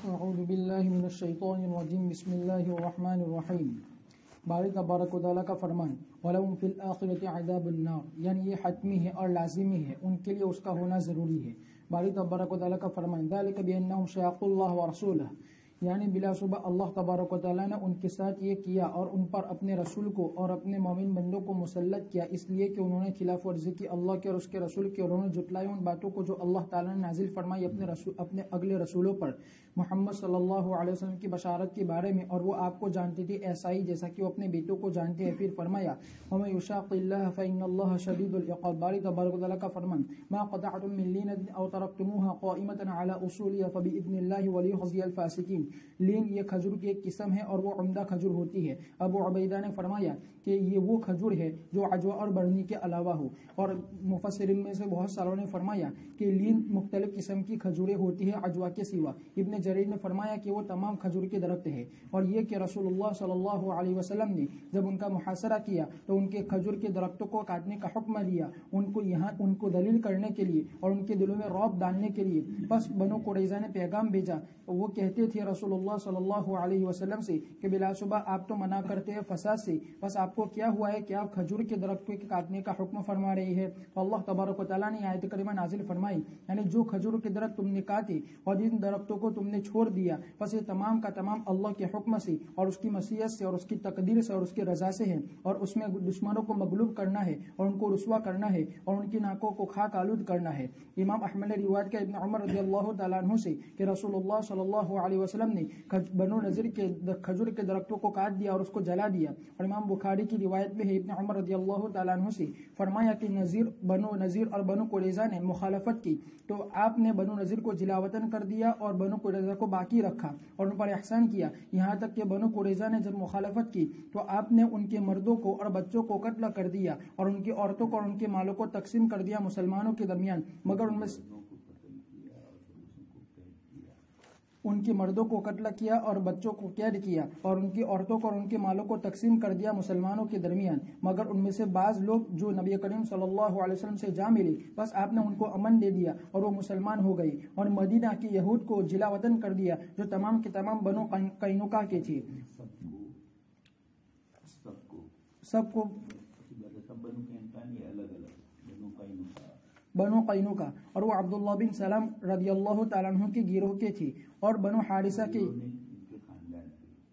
اعوذ باللہ من الشیطان الرجیم بسم اللہ الرحمن الرحیم. باری تبارک و تعالیٰ کا فرمان وَلَهُمْ فِي الْآخِرَةِ عَذَابُ النَّارِ، یعنی یہ حتمی ہے اور لازمی ہے، ان کے لیے اس کا ہونا ضروری ہے. باری تبارک و تعالیٰ کا فرمان ذَلِكَ بِأَنَّهُمْ شَاقُّوا اللَّهَ وَرَسُولَهُ، یعنی بلا صبح اللہ تبارک و تعالیٰ نے ان کے ساتھ یہ کیا اور ان پر اپنے رسول کو اور اپنے مومن بندوں کو مسلط کیا، اس لیے کہ انہوں نے خلاف ورزی کی اللہ کے اور اس کے رسول کی، اور انہوں نے جھٹلائی ان باتوں کو جو اللہ تعالیٰ نے نازل فرمائی اپنے اگلے رسولوں پر محمد صلی اللہ علیہ وسلم کی بشارت کے بارے میں، اور وہ آپ کو جانتے تھے ایسا ہی جیسا کہ وہ اپنے بیٹوں کو جانتے ہیں. پھر فرمایا وَمَن يُشَاقِ اللَّهَ فَإِنَّ اللَّهَ شَدِيدُ الْعِقَابِ. باری تبارک و تعالیٰ کا فرمان مَا قَطَعْتُم مِّن لِّينَةٍ أَوْ تَرَكْتُمُوهَا قَائِمَةً عَلَىٰ أُصُولِهَا فَبِإِذْنِ اللَّهِ وَلِيُخْزِيَ الْفَاسِقِينَ. لین یہ کھجور کی ایک قسم ہے اور وہ عمدہ کھجور ہوتی ہے. ابو عبیدہ نے فرمایا کہ یہ وہ کھجور ہے جو عجوا اور برنی کے علاوہ ہو، اور مفسرین میں سے بہت ساروں نے فرمایا کہ لین مختلف قسم کی کھجوریں ہوتی ہے عجوا کے سوا. ابن جریر نے فرمایا کہ وہ تمام کھجور کے درخت ہے، اور یہ کہ رسول اللہ صلی اللہ علیہ وسلم نے جب ان کا محاصرہ کیا تو ان کے کھجور کے درختوں کو کاٹنے کا حکم دیا ان کو دلیل کرنے کے لیے اور ان کے دلوں میں رعب ڈالنے کے لیے. بس بنو قریظہ نے پیغام بھیجا، وہ کہتے تھے رسول اللہ صلی اللہ علیہ وسلم سے کہ بلا شبہ آپ تو منع کرتے ہیں فساد سے، بس آپ کو کیا ہوا ہے کہ آپ کھجور کے درختوں کے کاٹنے کا حکم فرما رہی ہے. اللہ تبارک و تعالیٰ نے آیت کریمہ نازل فرمائی، یعنی جو کھجور کے درخت تم نے کاٹے اور جن درختوں کو تم نے چھوڑ دیا، بس یہ تمام کا تمام اللہ کے حکم سے اور اس کی مشیت سے اور اس کی تقدیر سے اور اس کی رضا سے ہے، اور اس میں دشمنوں کو مغلوب کرنا ہے اور ان کو رسوا کرنا ہے اور ان کی ناکوں کو خاک آلود کرنا ہے. امام احمد نے روایت کیا ابن عمر رضی اللہ تعالیٰ عنہ سے کہ رسول اللہ صلی اللہ علیہ وسلم نے بنو نذیر کے کھجور کے درختوں کو کاٹ دیا اور اس کو جلا دیا. اور امام بخاری کی روایت میں ہے ابن عمر رضی اللہ تعالیٰ عنہ سے فرمایا کہ بنو نذیر اور بنو قریظہ نے مخالفت کی تو آپ نے بنو نذیر کو جلا وطن کر دیا اور بنو قریظہ کو باقی رکھا اور ان پر احسان کیا، یہاں تک کہ بنو قریظہ نے جب مخالفت کی تو آپ نے ان کے مردوں کو اور بچوں کو قتل کر دیا اور ان کی عورتوں کو اور ان کے مالوں کو تقسیم کر دیا مسلمانوں کے درمیان، مگر ان کے مردوں کو قتل کیا اور بچوں کو قید کیا اور ان کی عورتوں کو اور ان کے مالوں کو تقسیم کر دیا مسلمانوں کے درمیان، مگر ان میں سے بعض لوگ جو نبی کریم صلی اللہ علیہ وسلم سے جا ملے، بس آپ نے ان کو امن دے دیا اور وہ مسلمان ہو گئے. اور مدینہ کی یہود کو جلا وطن کر دیا جو تمام کے تمام بنو قینوقا کے تھے. سب کو بنو قینوقا، اور وہ عبداللہ بن سلام رضی اللہ تعالیٰ عنہ کے گروہ کے تھے، اور بنو حارثہ کے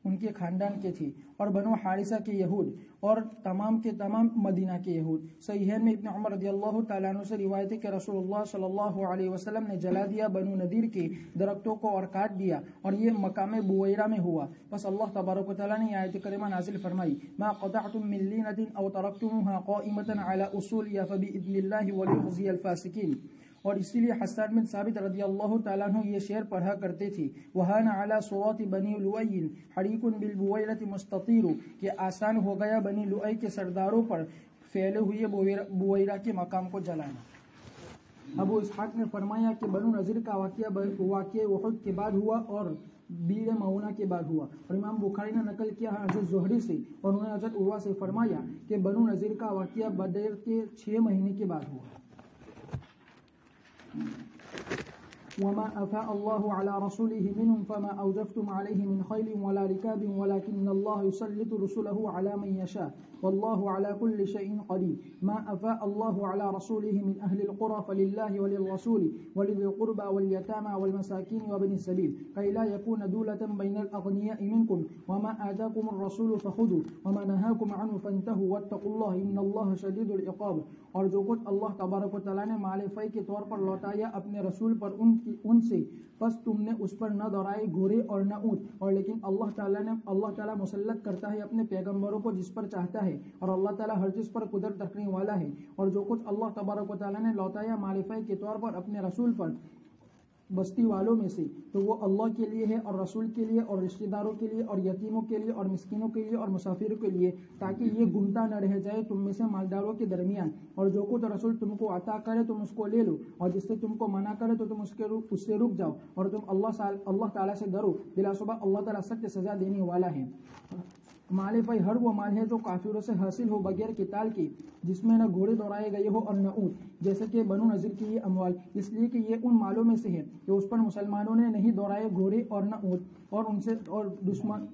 ان کے خاندان کے تھے، اور بنو حارثہ کے یہود اور تمام کے تمام مدینہ کے یہود. صحیحین میں ابن عمر رضی اللہ تعالیٰ عنہ سے روایت ہے کہ رسول اللہ صلی اللہ علیہ وسلم نے جلا دیا بنو نذیر کے درختوں کو اور کاٹ دیا، اور یہ مقام بویرہ میں ہوا. بس اللہ تبارک و تعالیٰ نے آیت کریمہ نازل فرمائی ما قطعتم من لینة او ترکتموها قائمة على اصولها فبإذن الله وليخزي الفاسقین. اور اسی لیے حسان بن ثابت رضی اللہ تعالیٰ عنہ یہ شعر پڑھا کرتے تھے وہان علی صوات بنی لؤی حریق بالبویرۃ مستطیر، کہ آسان ہو گیا بنی لؤی کے سرداروں پر پھیلے ہوئے بویرہ کے مقام کو جلانا. ابو اسحاق نے فرمایا کہ بنو نذیر کا واقعہ احد کے بعد ہوا اور بیر معونہ کے بعد ہوا. اور امام بخاری نے نقل کیا حضرت زہری سے اور انہوں نے حضرت عروہ سے فرمایا کہ بنو نذیر کا واقعہ بدر کے 6 مہینے کے بعد ہوا. وما أفاء الله على رسوله منهم فما أوجفتم عليه من خيل ولا ركاب ولكن الله يسلط رسله على من يشاء والله على كل شيء قدير. ما أفاء الله على رسوله من أهل القرى فلله وللرسول ولذي القربى واليتامى والمساكين وابن السبيل كي لا يكون دولة بين الأغنياء منكم وما آتاكم الرسول فخذوا وما نهاكم عنه فانتهوا واتقوا الله إن الله شديد العقاب. اور جو کچھ اللہ تبارک و تعالیٰ نے مال فی کے طور پر لوٹایا اپنے رسول پر ان سے، بس تم نے اس پر نہ دوڑائے گھوڑے اور نہ اونٹ، اور لیکن اللہ تعالیٰ مسلط کرتا ہے اپنے پیغمبروں کو جس پر چاہتا ہے، اور اللہ تعالیٰ ہر چیز پر قدرت رکھنے والا ہے. اور جو کچھ اللہ تبارک و تعالیٰ نے لوٹایا مال فی کے طور پر اپنے رسول پر بستی والوں میں سے، تو وہ اللہ کے لیے ہے اور رسول کے لیے اور رشتہ داروں کے لیے اور یتیموں کے لیے اور مسکینوں کے لیے اور مسافروں کے لیے، تاکہ یہ گمتا نہ رہ جائے تم میں سے مالداروں کے درمیان. اور جو کچھ رسول تم کو عطا کرے تم اس کو لے لو، اور جس سے تم کو منع کرے تو تم اس سے رک جاؤ، اور تم اللہ تعالیٰ سے ڈرو، بلا شبہ اللہ تعالیٰ سخت سزا دینے والا ہے. مال فی ہر وہ مال ہے جو کافروں سے حاصل ہو بغیر قتال کے، جس میں نہ گھوڑے دوڑائے گئے ہو اور نہ اونٹ، جیسے کہ بنو نذیر کی یہ اموال، اس لیے کہ یہ ان مالوں میں سے ہے کہ اس پر مسلمانوں نے نہیں دوڑائے گھوڑے اور نہ اونٹ، اور ان سے اور دشمن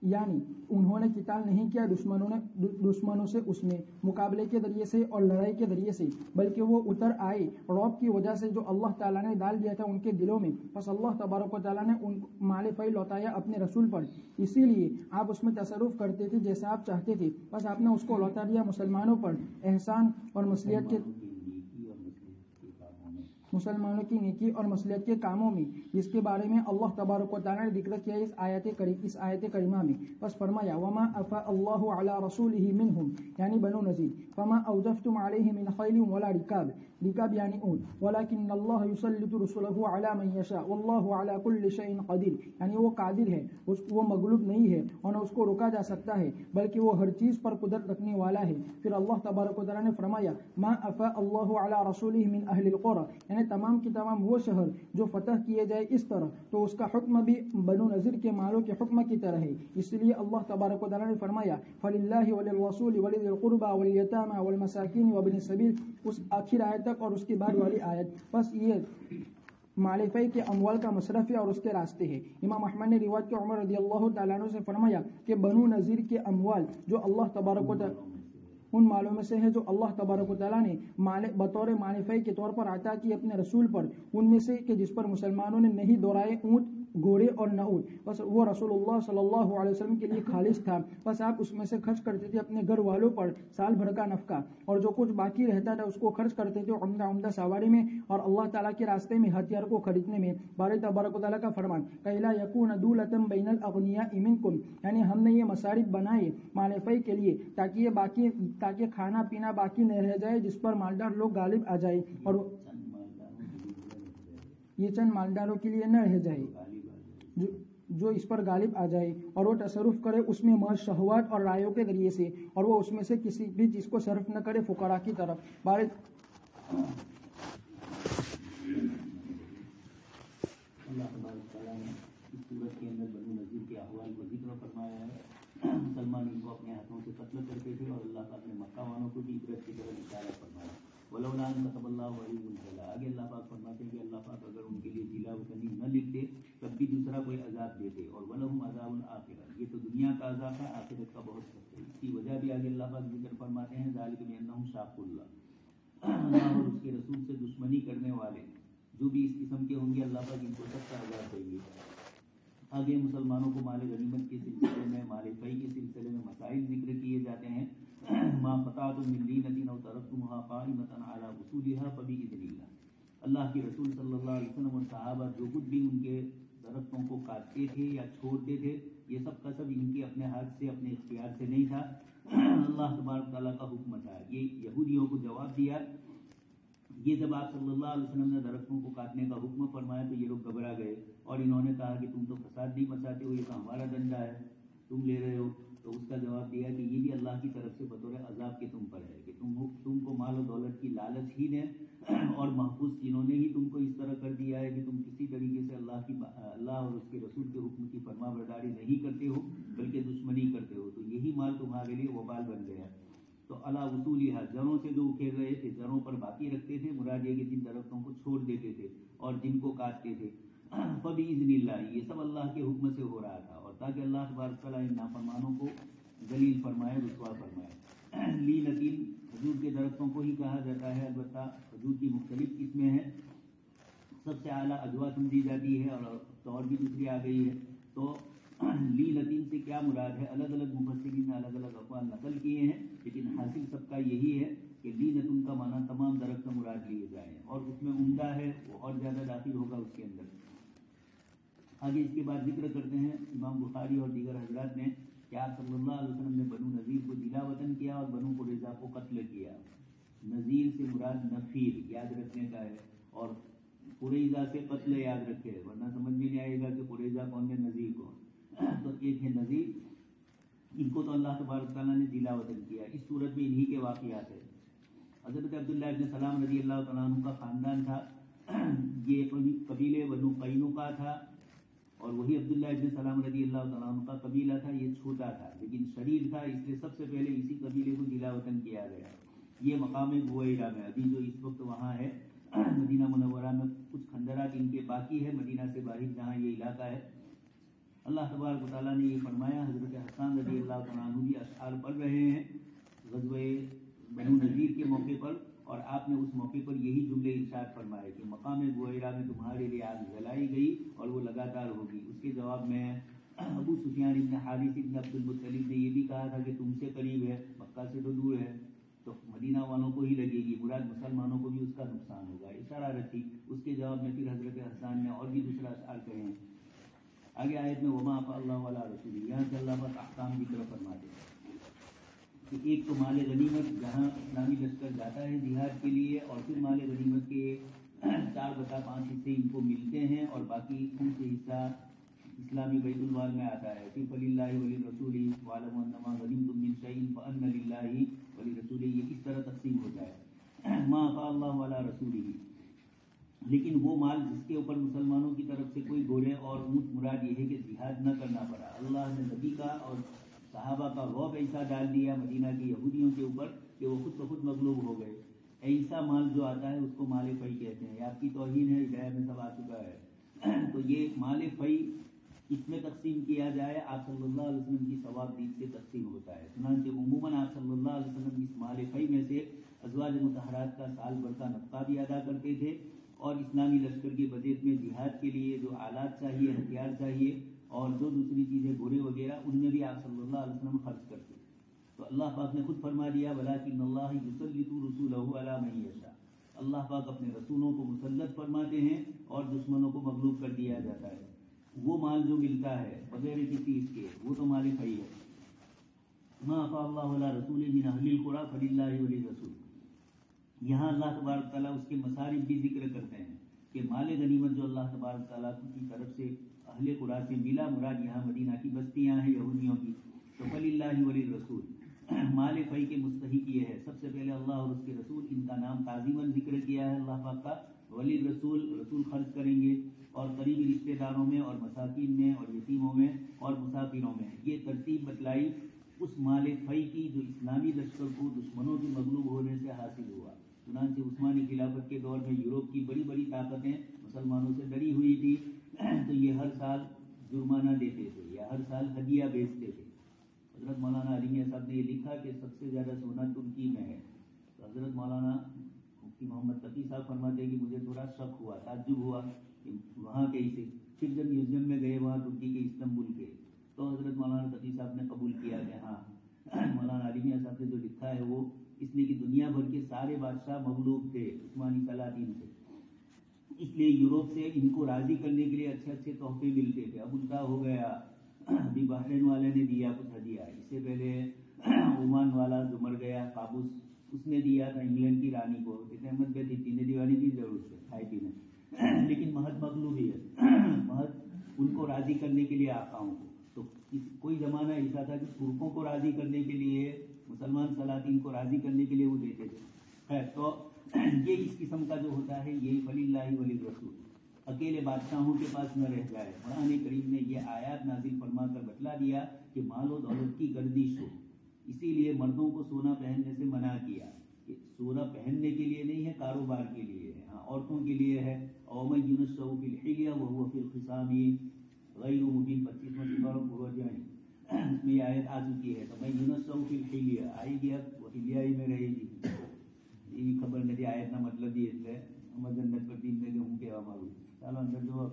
یعنی انہوں نے قتال نہیں کیا دشمنوں سے اس میں مقابلے کے ذریعے سے اور لڑائی کے ذریعے سے، بلکہ وہ اتر آئے رعب کی وجہ سے جو اللہ تعالیٰ نے ڈال دیا تھا ان کے دلوں میں، بس اللہ تبارک و تعالیٰ نے ان مال فی لوٹایا اپنے رسول پر، اسی لیے آپ اس میں تصرف کرتے تھے جیسا آپ چاہتے تھے، بس آپ نے اس کو لوٹا دیا مسلمانوں پر احسان اور مصلحت کے مسلمانوں کی نیکی اور مصلحت کے کاموں میں، جس کے بارے میں اللہ تبارک و تعالیٰ نے ذکر کیا اس آیت کریمہ میں۔ بس فرمایا وما افاء اللہ علی رسولہ منہم یعنی بنو نذیر، فما اوجفتم علیہ من خیل ولا رکاب یعنی اونٹ، ولکن اللہ یسلط رسلہ علی من یشاء واللہ علی کل شیء قدیر، یعنی وہ قادر ہے، وہ مغلوب نہیں ہے اور نہ اس کو روکا جا سکتا ہے، بلکہ وہ ہر چیز پر قدرت رکھنے والا ہے۔ پھر اللہ تبارک و تعالیٰ نے فرمایا ما افاء اللہ علی رسولہ من اہل القرى، یعنی تمام کی تمام وہ شہر جو فتح کیے جائے اس طرح، تو اس کا حکم بھی بنو نذیر کے مالوں کے حکم کی طرح ہے، اس لیے اللہ تبارک و تعالیٰ نے فرمایا فللہ وللرسول ولذی القربى والیتامى والمساکین وابن السبیل، اس آخر آیت تک اور اس کے بعد والی آیت، بس یہ مال فی کے اموال کا مصرف ہے اور اس کے راستے ہے۔ امام احمد نے روایت کے عمر رضی اللہ تعالیٰ عنہ سے فرمایا کہ بنو نذیر کے اموال جو اللہ تبارک و تعالیٰ ان مالوں میں سے ہے جو اللہ تبارک و تعالیٰ نے بطور مال فی کے طور پر عطا کی اپنے رسول پر، ان میں سے کہ جس پر مسلمانوں نے نہیں دوڑائے اونٹ گھوڑے اور نہ اونٹ، بس وہ رسول اللہ صلی اللہ علیہ وسلم کے لیے خالص تھا، بس آپ اس میں سے خرچ کرتے تھے اپنے گھر والوں پر سال بھر کا نفقہ، اور جو کچھ باقی رہتا تھا اس کو خرچ کرتے تھے عمدہ سواری میں اور اللہ تعالیٰ کے راستے میں ہتھیار کو خریدنے میں۔ باری تبارک و تعالیٰ کا فرمان کہ لا یکون دولۃ بین الاغنیاء منکم، یعنی ہم نے یہ مصارف بنائے مال فی کے لیے تاکہ کھانا پینا باقی نہ رہ جائے جس پر مالدار لوگ غالب آ جائے، اور یہ چند مالداروں کے لیے نہ رہ جائے جو اس پر غالب آ جائے، اور وہ تصرف کرے اس میں محض شہوات اور رائیوں کے ذریعے سے، اور وہ اس میں سے کسی بھی چیز کو صرف نہ کرے فقراء کی طرف۔ اللہ تبارک تعالیٰ نے اس صورت کے اندر بنو نذیر کے احوال کو ذکر فرمایا ہے۔ مسلمان ان کو اپنے ہاتھوں سے قتل کرتے تھے اور اللہ پاک نے مکہ والوں کو بھی عبرت کی طرف اشارہ فرمایا۔ ولولا ان كتب اللہ علیہم الجلاء، آگے اللہ پاک فرماتے ہیں کہ اللہ پاک اگر ان کے لیے جلا وطنی نہ لکھتے تب بھی دوسرا کوئی عذاب دیتے، اور ولہم عذاب الآخرہ، یہ تو دنیا کا عذاب ہے، آخرت کا بہت سخت ہے۔ اس کی وجہ بھی آگے اللہ پاک ذکر فرماتے ہیں ذالک بانہم شاقوا اللہ اور اس کے رسول سے دشمنی کرنے والے جو بھی اس قسم کے ہوں گے اللہ پاک ان کو سخت عذاب دیں گے۔ آگے مسلمانوں کو مال غنیمت کے سلسلے میں، مال فی کے سلسلے میں مسائل ذکر کیے جاتے ہیں۔ ما قطعتم من لینۃ او ترکتموها قائمۃ علی اصولها فباذن اللہ، اللہ کے رسول صلی اللہ علیہ وسلم اور صحابہ جو کچھ بھی ان کے درختوں کو کاٹتے تھے یا چھوڑتے تھے، یہ سب کا سب ان کے اپنے ہاتھ سے اپنے اختیار سے نہیں تھا، اللہ تبارک تعالیٰ کا حکم تھا۔ یہ یہودیوں کو جواب دیا، یہ جب آپ صلی اللہ علیہ وسلم نے درختوں کو کاٹنے کا حکم فرمایا تو یہ لوگ گھبرا گئے اور انہوں نے کہا کہ تم تو فساد نہیں مچاتے ہو، یہ تو ہمارا دنڈا ہے، تم لے رہے ہو۔ تو اس کا جواب دیا کہ یہ بھی اللہ کی طرف سے بطور عذاب کے تم پر ہے کہ تم کو مال و دولت کی لالچ ہی نے اور محفوظ چینوں نے ہی تم کو اس طرح کر دیا ہے کہ تم کسی طریقے سے اللہ اور اس کے رسول کے حکم کی فرما برداری نہیں کرتے ہو بلکہ دشمنی کرتے ہو، تو یہی مال تمہارے لیے وبال بن گیا۔ تو علی وصولھا، جڑوں سے جو اکھیڑ رہے تھے جڑوں پر باقی رکھتے تھے، مراد یہ کہ جن درختوں کو چھوڑ دیتے تھے اور جن کو کاٹتے تھے، فباذن اللہ، یہ سب اللہ کے حکم سے ہو رہا تھا، اور تاکہ اللہ تبارک تعالیٰ ان نافرمانوں کو ذلیل فرمائے، رسوا فرمائے۔ لینتین کھجور کے درختوں کو ہی کہا جاتا ہے، البتہ کھجور کی مختلف قسمیں ہیں، سب سے اعلیٰ اجوا سمجھی جاتی ہے اور بھی دوسری آ گئی ہے۔ تو لینتین سے کیا مراد ہے، الگ الگ مفسرین نے الگ الگ اقوال نقل کیے ہیں، لیکن حاصل سب کا یہی ہے کہ لینتن کا معنی تمام درخت مراد لیے جائیں، اور اس میں عمدہ ہے وہ اور زیادہ داخل ہوگا اس کے اندر۔ آگے اس کے بعد ذکر کرتے ہیں امام بخاری اور دیگر حضرات نے کہ آپ صلی اللہ علیہ وسلم نے بنو نذیر کو جلا وطن کیا اور بنو قریظہ کو قتل کیا۔ نذیر سے مراد نفیر یاد رکھنے کا ہے، اور قریظہ سے قتل یاد رکھے، ورنہ سمجھ میں نہیں آئے گا کہ قریظہ کون ہے نذیر کون۔ تو ایک ہے نذیر، ان کو تو اللہ تبارک تعالیٰ نے جلا وطن کیا۔ اس صورت میں انہی کے واقعات ہیں۔ حضرت عبداللہ ابن سلام رضی اللہ تعالیٰ عنہ کا خاندان تھا، یہ قبیلے بنو قینقاع تھا، اور وہی عبداللہ ابن سلام رضی اللہ تعالیٰ عنہ کا قبیلہ تھا. یہ چھوٹا تھا لیکن شریف تھا، اس لیے سب سے پہلے اسی قبیلے کو دلا وطن کیا گیا. یہ مقام بویرہ میں ابھی جو اس وقت وہاں ہے مدینہ منورہ میں کچھ کھنڈرات ان کے باقی ہے مدینہ سے باہر جہاں یہ علاقہ ہے. اللہ تبارک و تعالیٰ نے یہ فرمایا. حضرت حسان رضی اللہ تعالیٰ عنہ بھی اشعار پڑھ رہے ہیں غزوہ بنو نذیر کے موقع پر، اور آپ نے اس موقع پر یہی جملے ارشاد فرمائے کہ مقام بویرہ میں تمہارے لیے آگ جلائی گئی اور وہ لگاتار ہوگی. اس کے جواب میں ابو سفیان ابن حارث ابن عبد المطلب نے یہ بھی کہا تھا کہ تم سے قریب ہے، مکہ سے تو دور ہے، تو مدینہ والوں کو ہی لگے گی، مراد مسلمانوں کو بھی اس کا نقصان ہوگا. اشارہ تھی. اس کے جواب میں پھر حضرت حسان نے اور بھی دوسرا اشعار کہے ہیں. آگے آیت میں وما افاء اللہ علی رسولہ، یہاں سے اللہ پاک احکام کی طرف فرماتے ہیں کہ ایک تو مال غنیمت جہاں اسلامی لشکر جاتا ہے جہاد کے لیے، اور پھر مال غنیمت کے 4/5 حصے ان کو ملتے ہیں، اور باقی ان سے حصہ اسلامی بیت المال میں آتا ہے. پھر فللہ وللرسول واعلموا انما غنمتم من شیء فان للہ وللرسول، یہ اس طرح تقسیم ہوتا ہے. ما افاء اللہ علی رسولہ، لیکن وہ مال جس کے اوپر مسلمانوں کی طرف سے کوئی گھوڑے اور اونٹ، مراد یہ ہے کہ جہاد نہ کرنا پڑا. اللہ نے نبی کا اور صحابہ کا رعب ایسا ڈال دیا مدینہ کے یہودیوں کے اوپر کہ وہ خود بخود مغلوب ہو گئے. ایسا مال جو آتا ہے اس کو مال فی کہتے ہیں. آپ کی توہین ہے، ہدایت میں سب آ چکا ہے. تو یہ مال فی اس میں تقسیم کیا جائے، آپ صلی اللہ علیہ وسلم کی ثواب دید سے تقسیم ہوتا ہے. چنانچہ عموماً آپ صلی اللہ علیہ وسلم اس مال فی میں سے ازواج مطہرات کا سال بھر کا نفقہ بھی ادا کرتے تھے، اور اسلامی لشکر کے بجٹ میں جہاد کے لیے جو آلات چاہیے، ہتھیار چاہیے، اور جو دوسری چیزیں گھوڑے وغیرہ، ان میں بھی آپ صلی اللہ علیہ وسلم خرچ کرتے. تو اللہ پاک نے خود فرما دیا وَلَٰكِنَّ اللَّهَ يُسَلِّطُ رُسُولَهُ عَلَىٰ مَن يَشَاءُ، اللہ پاک اپنے رسولوں کو مسلط فرماتے ہیں اور دشمنوں کو مغلوب کر دیا جاتا ہے. وہ مال جو ملتا ہے بغیر کسی اس کے، وہ تو مال فی ہے. مَا أَفَاءَ اللَّهُ عَلَىٰ رَسُولِهِ مِنْ أَهْلِ الْقُرَىٰ فَلِلَّهِ وَلِلرَّسُولِ. یہاں اللہ تبارک تعالیٰ اس کے مصارف بھی ذکر کرتے ہیں کہ مال غنیمت جو اللہ تبارک تعالیٰ کی طرف سے اہل قریٰ سے ملا، مراد یہاں مدینہ کی بستیاں ہیں یہودیوں کی. تو فللہ وللرسول، مال فی کے مستحق یہ ہے سب سے پہلے اللہ اور اس کے رسول، ان کا نام تعظیماً ذکر کیا ہے اللہ پاک کا. وللرسول، رسول خرچ کریں گے، اور قریبی رشتہ داروں میں اور مساکین میں اور یتیموں میں اور مسافروں میں. یہ ترتیب بتلائی اس مال فی کی جو اسلامی لشکر کو دشمنوں کے مغلوب ہونے سے حاصل ہوا. چنانچہ عثمانی خلافت کے دور میں یورپ کی بڑی بڑی طاقتیں مسلمانوں سے ڈری ہوئی تھی، تو یہ ہر سال جرمانہ دیتے تھے یا ہر سال ہدیہ بھیجتے تھے. حضرت مولانا عریبیہ صاحب نے یہ لکھا کہ سب سے زیادہ سونا ترکی میں ہے. تو حضرت مولانا مفتی محمد تقی صاحب فرماتے ہیں کہ مجھے تھوڑا شک ہوا، تعجب ہوا کہ وہاں کیسے. پھر جب میوزیم میں گئے وہاں ترکی کے استنبول کے، تو حضرت مولانا تقی صاحب نے قبول کیا کہ ہاں مولانا عریبیہ صاحب نے جو لکھا ہے وہ، اس لیے کہ دنیا بھر کے سارے بادشاہ مغلوب تھے عثمانی سلاطین سے، اس لیے یورپ سے ان کو راضی کرنے کے لیے اچھے اچھے تحفے ملتے تھے. اب ان کا ہو گیا، ابھی بحرین والے نے دیا کچھ ہدیہ، اس سے پہلے عمان والا جو مر گیا قابوس، اس نے دیا تھا انگلینڈ کی رانی کو. کتنے احمد بے تھی، تین دیوالی کی ضرورت ہے کھائے پینے، لیکن محض مغلوبیت، محض ان کو راضی کرنے کے لیے آقاؤں کو. تو کوئی زمانہ ایسا تھا کہ ترکوں کو راضی کرنے کے لیے، مسلمان سلاطین کو راضی کرنے کے لیے وہ دیتے تھے. خیر، تو یہ اس قسم کا جو ہوتا ہے یہ فللہ وللرسول، اکیلے بادشاہوں کے پاس نہ رہ جائے. قرآن کریم نے یہ آیات نازل فرما کر بتلا دیا کہ مال و دولت کی گردش ہو، اسی لیے مردوں کو سونا پہننے سے منع کیا. سونا پہننے کے لیے نہیں ہے، کاروبار کے لیے ہے. ہاں، عورتوں کے لیے ہے. وَمَن يُنَشَّأُ فِي الْحِلْيَةِ وَهُوَ فِي الْخِصَامِ غَيْرُ مُبِينٍ. 25واں سورہ بھروچ اس میں یہ آیت آ چکی ہے. تو میں يُنَشَّأُ فِي الْحِلْيَةِ آئے گی، اب وہ حلیہ ہی میں رہے گی. یہ خبر نہیں آیت نہ مطلب یہ ہے ہم جنت پر دین میں کہ ہوں کہوا مارو چلو اندر جو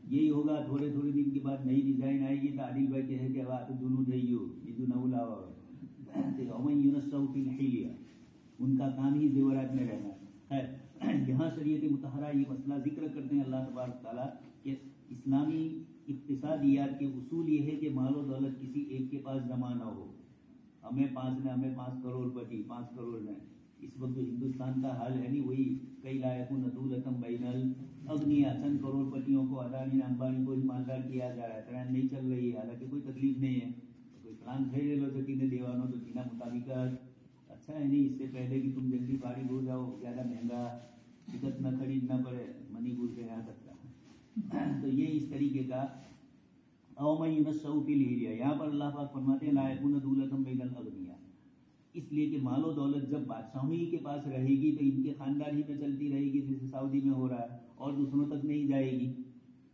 یہی ہوگا. تھوڑے تھوڑے دن کے بعد نئی ڈیزائن آئے گی تو عادل بھائی کہے کہ اب تو دونوں دئیو یہ جو نہ لاؤ. وَمَن يُنَشَّأُ فِي الْحِلْيَةِ، ان کا کام ہی زیورات میں رہنا ہے. یہاں شریعت مطہرہ یہ مسئلہ ذکر کرتے ہیں اللہ تبارک تعالیٰ کہ اسلامی اقتصادیات کے اصول یہ ہے کہ مال و دولت کسی ایک کے پاس جمع نہ ہو. ہمیں 5 کروڑ پتی 5 کروڑ میں. اس وقت جو ہندوستان کا حال ہے نہیں وہی کئی لائقوں ندولتم بین الاغنیاء، چند کروڑ پتیوں کو اڈانی امبانی کو مالدار کیا جا رہا ہے. ٹرین نہیں چل رہی ہے، حالانکہ کوئی تکلیف نہیں ہے. کوئی پلان بھیج لو تو تین دیوانوں تو تین مطابق اچھا ہے نہیں. اس سے پہلے کہ تم جلدی فارغ ہو جاؤ، زیادہ مہنگا ٹکٹ نہ خریدنا پڑے، منی پور سے یہاں تک کا تو یہ اس طریقے کا او من ينشأ في الحلیہ، یہاں پر اللہ پاک فرماتے ہیں لا یکون دولۃ بین الاغنیاء، اس لیے کہ مال و دولت جب بادشاہوں ہی کے پاس رہے گی تو ان کے خاندان ہی میں چلتی رہے گی، جیسے سعودی میں ہو رہا ہے، اور دوسروں تک نہیں جائے گی.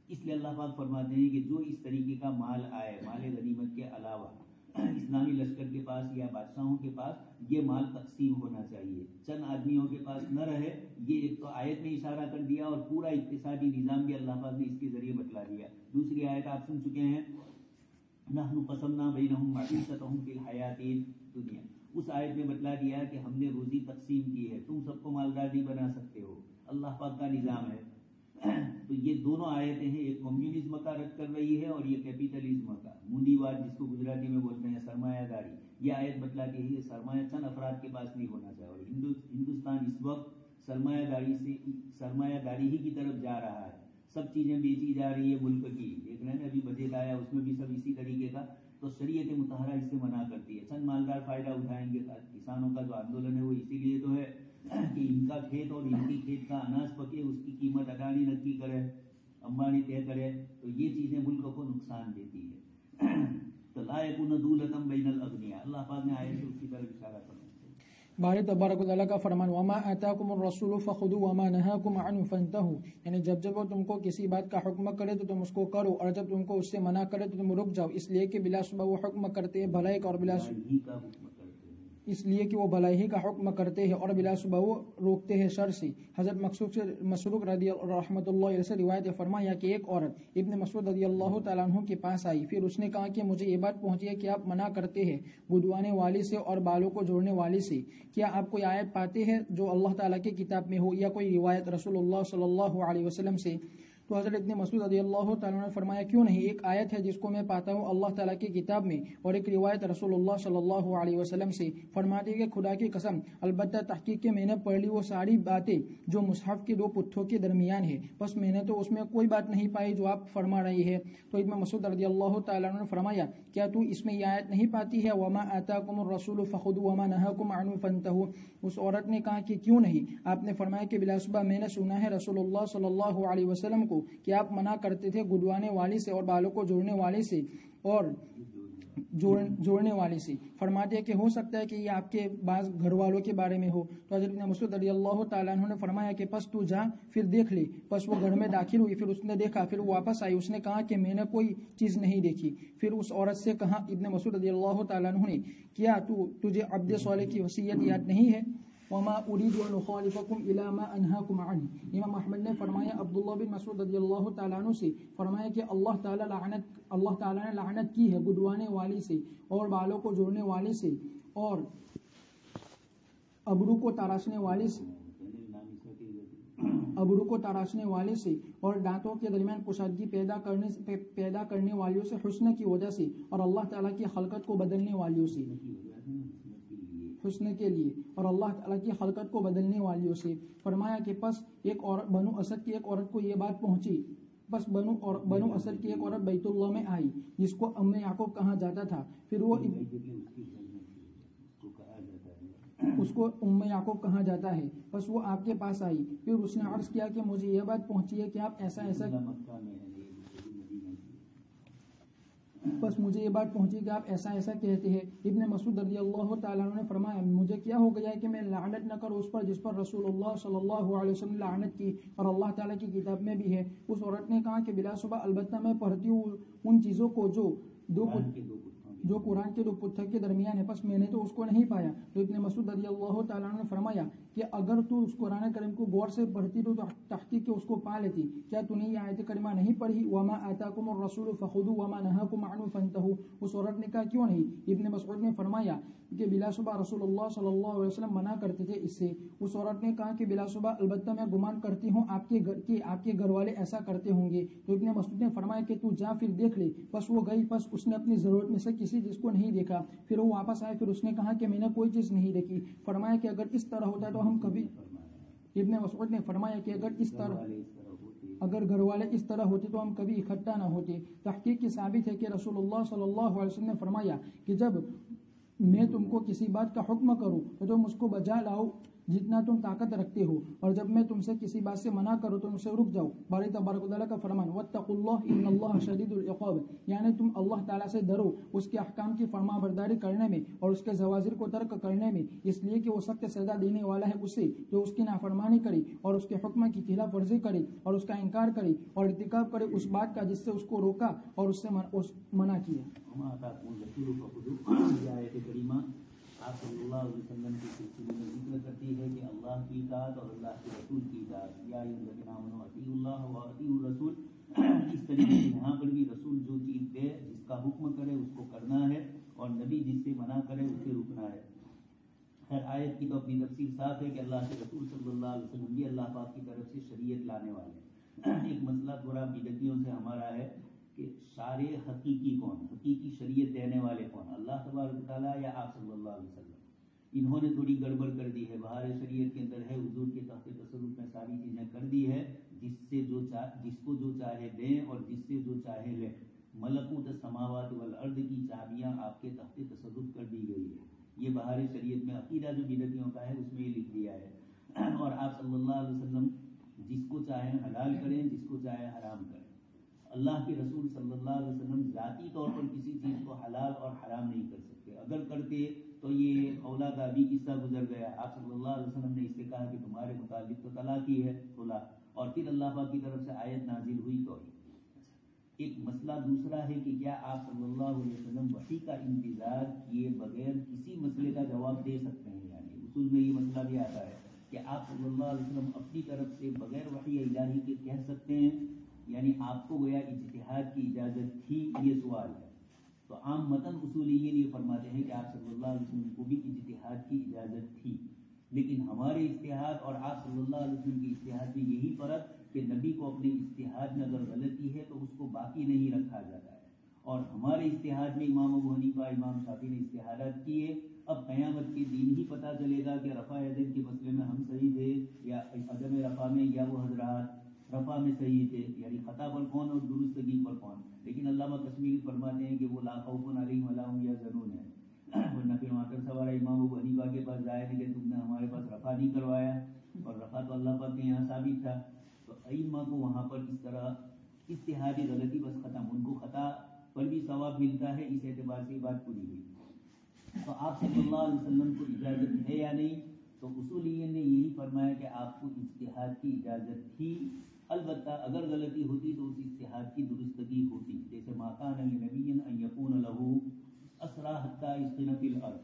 اس لیے اللہ پاک فرماتے ہیں کہ جو اس طریقے کا مال آئے، مال غنیمت کے علاوہ اسلامی لشکر کے پاس یا بادشاہوں کے پاس یہ مال تقسیم ہونا چاہیے، چند آدمیوں کے پاس نہ رہے. یہ ایک تو آیت میں اشارہ کر دیا اور پورا اقتصادی نظام بھی اللہ پاک نے اس کے ذریعے بتلا دیا. دوسری آیت آپ سن چکے ہیں، نحن قسمنا بینہم معیشتہم فی الحیاۃ الدنیا، اس آیت میں بتلا دیا کہ ہم نے روزی تقسیم کی ہے، تم سب کو مالدار نہیں بنا سکتے ہو، اللہ پاک کا نظام ہے. تو یہ دونوں آیتیں ہیں، ایک کمیونزم کا رد کر رہی ہے اور یہ کیپیٹلزم کا، موندی واد جس کو گجراتی میں بولتے ہیں، سرمایہ داری. یہ آیت بتلاتی ہے کہ سرمایہ چند افراد کے پاس نہیں ہونا چاہیے، اور ہندوستان اس وقت سرمایہ داری ہی کی طرف جا رہا ہے. سب چیزیں بیچی جا رہی ہے ملک کی، دیکھ رہے ہیں ابھی بجٹ آیا اس میں بھی سب اسی طریقے کا. تو شریعت مطہرہ اس سے منع کرتی ہے. چند مالدار فائدہ اٹھائیں گے، کسانوں کا جو آندولن ہے وہ اسی لیے تو ہے کہ ان کا کھیت اور ان کی کھیت کا اناج پکے، اس کی قیمت اڈانی نقی کرے، امبانی طے کرے. تو یہ چیزیں ملک کو نقصان دیتی ہے. تو لا یکون دولۃ بین الاغنیاء، اللہ پاک نے آیت سے اس کی طرف اشارہ کرنا. باری تبارک و تعالیٰ کا فرمان وما آتاکم الرسول فخذوا وما نہاکم عنہ فانتہوا، یعنی جب وہ تم کو کسی بات کا حکم کرے تو تم اس کو کرو، اور جب تم کو اس سے منع کرے تو تم رک جاؤ. اس لیے کہ بلا شبہ وہ حکم کرتے ہیں بھلائی کا، اور بلا اس لیے کہ وہ بھلائی کا حکم کرتے ہیں اور بلا شبہ وہ روکتے ہیں شر سے. حضرت مسروق رضی اللہ رحمۃ اللہ علیہ سے روایت فرمایا کہ ایک عورت ابن مسعود رضی اللہ تعالیٰ عنہ کے پاس آئی، پھر اس نے کہا کہ مجھے یہ بات پہنچی ہے کہ آپ منع کرتے ہیں گدوانے والی سے اور بالوں کو جوڑنے والی سے، کیا آپ کوئی آیت پاتے ہیں جو اللہ تعالیٰ کی کتاب میں ہو یا کوئی روایت رسول اللہ صلی اللہ علیہ وسلم سے؟ تو حضرت ابن مسعود رضی اللہ تعالیٰ نے فرمایا کیوں نہیں، ایک آیت ہے جس کو میں پاتا ہوں اللہ تعالیٰ کی کتاب میں، اور ایک روایت رسول اللہ صلی اللہ علیہ وسلم سے. فرماتے کہ خدا کی قسم البتہ تحقیق کے میں نے پڑھ لی وہ ساری باتیں جو مصحف کے دو پٹھوں کے درمیان ہے، بس میں نے تو اس میں کوئی بات نہیں پائی جو آپ فرما رہی ہے. تو ابن مسعود رضی اللہ تعالیٰ نے فرمایا کیا تو اس میں یہ آیت نہیں پاتی ہے وما آتاکم الرسول فخذوا وما نہاکم عنہ فانتہوا؟ اس عورت نے کہا کہ کیوں نہیں. آپ نے فرمایا کہ بلا شبہ میں نے سنا ہے رسول اللہ صلی اللہ علیہ وسلم کو کہ آپ منع کرتے تھے گدوانے والی سے اور بالوں کو جوڑنے والے سے اور جوڑنے والے سے. فرماتے ہیں کہ ہو سکتا ہے کہ یہ آپ کے بعض گھر والوں کے بارے میں ہو. تو حضرت ابن مسعود رضی اللہ تعالیٰ عنہ نے فرمایا کہ پس تو جا پھر دیکھ لے. پس وہ گھر میں داخل ہوئی، پھر اس نے دیکھا، پھر وہ واپس آئی، اس نے کہا کہ میں نے کوئی چیز نہیں دیکھی. پھر اس عورت سے کہا ابن مسعود رضی اللہ تعالیٰ عنہ نے کیا تجھے عبد صالح کی وصیت یاد نہیں ہے؟ وما اريد ان اخالفكم الى ما انهاكم عنه. امام احمد نے فرمایا عبداللہ بن مسعود رضی اللہ تعالیٰ عنہ سے فرمایا کہ اللہ تعالیٰ نے لعنت کی ہے گدوانے والی سے اور بالوں کو جوڑنے والے سے اور ابرو کو تراشنے والے سے اور دانتوں کے درمیان کشادگی پیدا کرنے والیوں سے، حسن کی وجہ سے، اور اللہ تعالیٰ کی خلقت کو بدلنے والیوں سے، حسن کے لیے اور اللہ تعالیٰ کی خلقت کو بدلنے والیوں سے. فرمایا کہ پس ایک عورت بنو اسد کی ایک عورت کو یہ بات پہنچی، بس بنو اسد کی ایک عورت بیت اللہ میں آئی جس کو ام یعقوب کہا جاتا تھا. پھر وہ اس کو ام یعقوب کہا جاتا ہے. بس وہ آپ کے پاس آئی، پھر اس نے عرض کیا کہ مجھے یہ بات پہنچی ہے کہ آپ ایسا کہتے ہیں. ابن مسعود رضی اللہ تعالیٰ عنہ نے فرمایا مجھے کیا ہو گیا ہے کہ میں لعنت نہ کروں اس پر جس پر رسول اللہ صلی اللہ علیہ وسلم نے لعنت کی اور اللہ تعالیٰ کی کتاب میں بھی ہے. اس عورت نے کہا کہ بلا شبہ البتہ میں پڑھتی ہوں ان چیزوں کو جو قرآن کے دو پتھر کے درمیان ہے، پس میں نے تو اس کو نہیں پایا. تو ابن مسعود رضی اللہ تعالیٰ عنہ نے فرمایا کہ اگر تو اس قرآن کریم کو غور سے پڑھتی تو تحقیق کے اس کو پا لیتی. کیا تو نے یہ آیت کریمہ نہیں پڑھی وما آتاکم الرسول فخذوا وما نہاکم عنہ فانتہوا؟ اس عورت نے کہا کیوں نہیں. ابن مسعود نے فرمایا کہ بلا شبہ رسول اللہ صلی اللہ علیہ وسلم منع کرتے تھے اس سے. اس عورت نے کہا کہ بلا شبہ البتہ میں گمان کرتی ہوں آپ کے گھر والے ایسا کرتے ہوں گے. تو ابن مسعود نے فرمایا کہ تو جا پھر دیکھ لے. پس وہ گئی، پس اس نے اپنی ضرورت میں سے کسی چیز کو نہیں دیکھا. پھر وہ واپس آئے، پھر اس نے کہا کہ میں نے کوئی چیز نہیں دیکھی. فرمایا کہ اگر اس طرح ہوتا تو ہم کبھی، ابن مسعود نے فرمایا کہ اگر گھر والے اس طرح ہوتے تو ہم کبھی اکٹھا نہ ہوتے. تحقیق کی ثابت ہے کہ رسول اللہ صلی اللہ علیہ وسلم نے فرمایا کہ جب میں تم کو کسی بات کا حکم کروں تو تم اس کو بجا لاؤ جتنا تم طاقت رکھتے ہو، اور جب میں تم سے کسی بات سے منع کروں تو ان سے رک جاؤ۔ باری تبارک و تعالیٰ کا فرمان واتقوا اللہ ان اللہ شدید العقاب، یعنی تم اللہ تعالیٰ سے ڈرو اس کے احکام کی فرما برداری کرنے میں اور اس کے زواجر کو ترک کرنے میں، اس لیے کہ وہ سخت سزا دینے والا ہے اسے جو اس کی نافرمانی کرے اور اس کے حکم کی خلاف ورزی کرے اور اس کا انکار کرے اور ارتکاب کرے اس بات کا جس سے اس کو روکا اور اس سے منع کیا۔ آپ صلی اللہ علیہ وسلم کے سلسلے میں ذکر کرتی ہے کہ اللہ کی اطاعت اور اللہ کے رسول کی اطاعت، یا ایھا الذین آمنوا اطیعوا اللہ واطیعوا الرسول، اس طریقے سے یہاں پر بھی رسول جو چیز دے، جس کا حکم کرے اس کو کرنا ہے، اور نبی جس سے منع کرے اس سے رکنا ہے۔ خیر آیت کی تو اپنی تفسیر صاف ہے کہ اللہ کے رسول صلی اللہ علیہ وسلم بھی اللہ پاک کی طرف سے شریعت لانے والے۔ ایک مسئلہ تھوڑا بدعتیوں سے ہمارا ہے کہ شارع حقیقی کون، حقیقی شریعت دینے والے کون، اللہ تبارک و تعالیٰ یا آپ صلی اللہ علیہ وسلم؟ انہوں نے تھوڑی گڑبڑ کر دی ہے۔ بہار شریعت کے اندر ہے، حضور کے تحت تصرف میں ساری چیزیں کر دی ہے، جس کو جو چاہے دیں اور جس سے جو چاہے لیں۔ ملکوت السماوات والارض کی چابیاں آپ کے تحت تصرف کر دی گئی ہے۔ یہ بہار شریعت میں عقیدہ جو بدعتیوں کا ہے اس میں یہ لکھ دیا ہے، اور آپ صلی اللہ علیہ وسلم جس کو چاہیں حلال کریں، جس کو چاہیں حرام کریں۔ اللہ کے رسول صلی اللہ علیہ وسلم ذاتی طور پر کسی چیز کو حلال اور حرام نہیں کر سکتے، اگر کرتے تو یہ اولا کا بھی قصہ گزر گیا۔ آپ صلی اللہ علیہ وسلم نے اس سے کہا کہ تمہارے متعلق تو طلاق ہی ہے، خلا، اور پھر اللہ پاک کی طرف سے آیت نازل ہوئی تو ایک مسئلہ دوسرا ہے کہ کیا آپ صلی اللہ علیہ وسلم وحی کا انتظار کیے بغیر کسی مسئلے کا جواب دے سکتے ہیں؟ یعنی اصول میں یہ مسئلہ بھی آتا ہے کہ آپ صلی اللہ علیہ وسلم اپنی طرف سے بغیر وحی الہی کے کہہ سکتے ہیں، یعنی آپ کو گویا اجتہاد کی اجازت تھی، یہ سوال ہے۔ تو عام متن اصولیین یہ فرماتے ہیں کہ آپ صلی اللہ علیہ وسلم کو بھی اجتہاد کی اجازت تھی، لیکن ہمارے اجتہاد اور آپ صلی اللہ علیہ وسلم کی اجتہاد میں یہی فرق کہ نبی کو اپنے اجتہاد میں اگر غلطی ہے تو اس کو باقی نہیں رکھا جاتا ہے، اور ہمارے اجتہاد میں امام ابو حنیفہ، امام شافعی نے اجتہادات کیے۔ اب قیامت کے دن ہی پتہ چلے گا کہ رفع یدین کے مسئلے میں ہم صحیح تھے یا عدم رفع میں، یا وہ حضرات رفع میں صحیح تھے، یعنی خطا پر کون اور درستگی پر کون۔ لیکن علامہ کشمیری فرماتے ہیں کہ وہ لا خوف علیہم ولا هم یحزنون ہے، ورنہ پھر ماتر سوارا امام ابو حنیفہ کے پاس جائے کہ تم نے ہمارے پاس رفع نہیں کروایا، اور رفع تو اللہ پاک کے یہاں ثابت تھا۔ تو ائمہ کو وہاں پر اس طرح اجتہادی غلطی بس ختم، ان کو خطا پر بھی ثواب ملتا ہے، اس اعتبار سے بات پوری ہوئی۔ تو آپ صلی اللہ علیہ وسلم کو اجازت ہے یا نہیں؟ تو اصولیین نے یہی فرمایا کہ آپ کو اجتہاد کی اجازت تھی، البتہ اگر غلطی ہوتی تو اس اجتہاد کی درستگی ہوتی، جیسے ما کان لنبی ان یکون لہ اسریٰ حتی یثخن فی الارض۔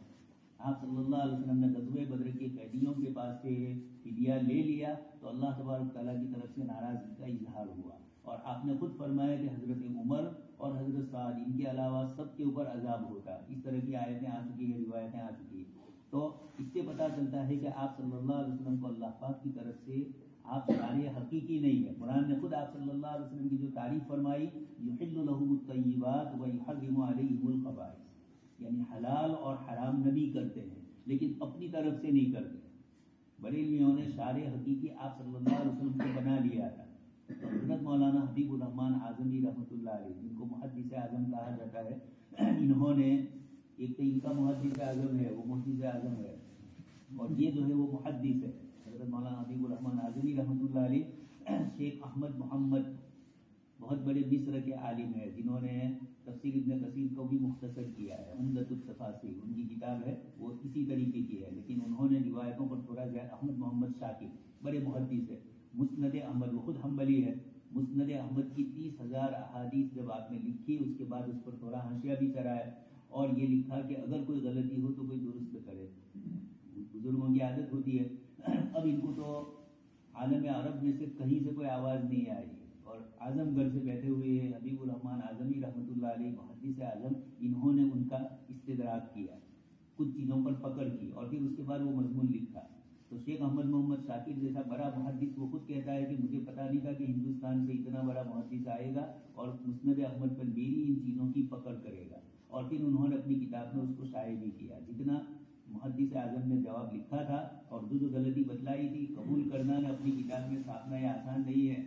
آپ صلی اللہ علیہ وسلم نے غزوہ بدر کے قیدیوں کے پاس سے فدیہ لے لیا تو اللہ تبارک تعالیٰ کی طرف سے ناراضگی کا اظہار ہوا، اور آپ نے خود فرمایا کہ حضرت عمر اور حضرت صاحب ان کے علاوہ سب کے اوپر عذاب ہوتا، اس طرح کی آیتیں آ چکی ہیں، روایتیں آ چکی ہیں۔ تو اس سے پتہ چلتا ہے کہ آپ صلی اللہ علیہ وسلم کو اللہ پاک کی طرف سے آپ شارع حقیقی نہیں ہے۔ قرآن نے خود آپ صلی اللہ علیہ وسلم کی جو تعریف فرمائی، یحل لهم الطیبات ویحرم علیہم الخبائث، یعنی حلال اور حرام نبی کرتے ہیں لیکن اپنی طرف سے نہیں کرتے۔ بریلویوں نے شارع حقیقی آپ صلی اللہ علیہ وسلم کو بنا لیا تھا۔ تو حضرت مولانا حبیب الرحمن اعظمی رحمۃ اللہ علیہ، جن کو محدث اعظم کہا جاتا ہے، انہوں نے ایک تو ان کا محدث اعظم ہے، وہ محدث اعظم ہے، اور یہ جو ہے وہ محدث ہے، حضرت مولانا حبیب الرحمن اعظمی رحمۃ اللہ علیہ۔ شیخ احمد محمد بہت بڑے مصر کے عالم ہیں، جنہوں نے تفسیر ابن کثیر کو بھی مختصر کیا ہے، عمدۃ التفاسیر ان کی کتاب ہے، وہ اسی طریقے کی ہے، لیکن انہوں نے روایتوں پر تھوڑا زیادہ۔ احمد محمد شاکر بڑے محدث ہے۔ مسند احمد، وہ خود حنبلی ہے، مسند احمد کی 30,000 احادیث جب آپ نے لکھی، اس کے بعد اس پر تھوڑا حاشیہ بھی چڑھایا اور یہ لکھا کہ اگر کوئی غلطی ہو تو کوئی درست کرے، بزرگوں کی عادت ہوتی ہے۔ اب ان کو تو عالم عرب میں سے کہیں سے کوئی آواز نہیں آئی، اور اعظم گڑھ سے بیٹھے ہوئے حبیب الرحمن اعظمی رحمۃ اللہ علیہ، محدث اعظم، انہوں نے ان کا استدراک کیا، کچھ چیزوں پر پکڑ کی، اور پھر اس کے بعد وہ مضمون لکھا۔ تو شیخ احمد محمد شاکر جیسا بڑا محدث، وہ خود کہتا ہے کہ مجھے پتہ نہیں تھا کہ ہندوستان سے اتنا بڑا محدث آئے گا اور مسند احمد پر میری ان چیزوں کی پکڑ کرے گا، اور پھر انہوں نے اپنی کتاب میں اس کو شائع بھی کیا۔ جتنا محدث اعظم نے جواب لکھا تھا اور جو غلطی بتلائی تھی، قبول کرنا نے اپنی کتاب میں چھاپنا یہ آسان نہیں ہے،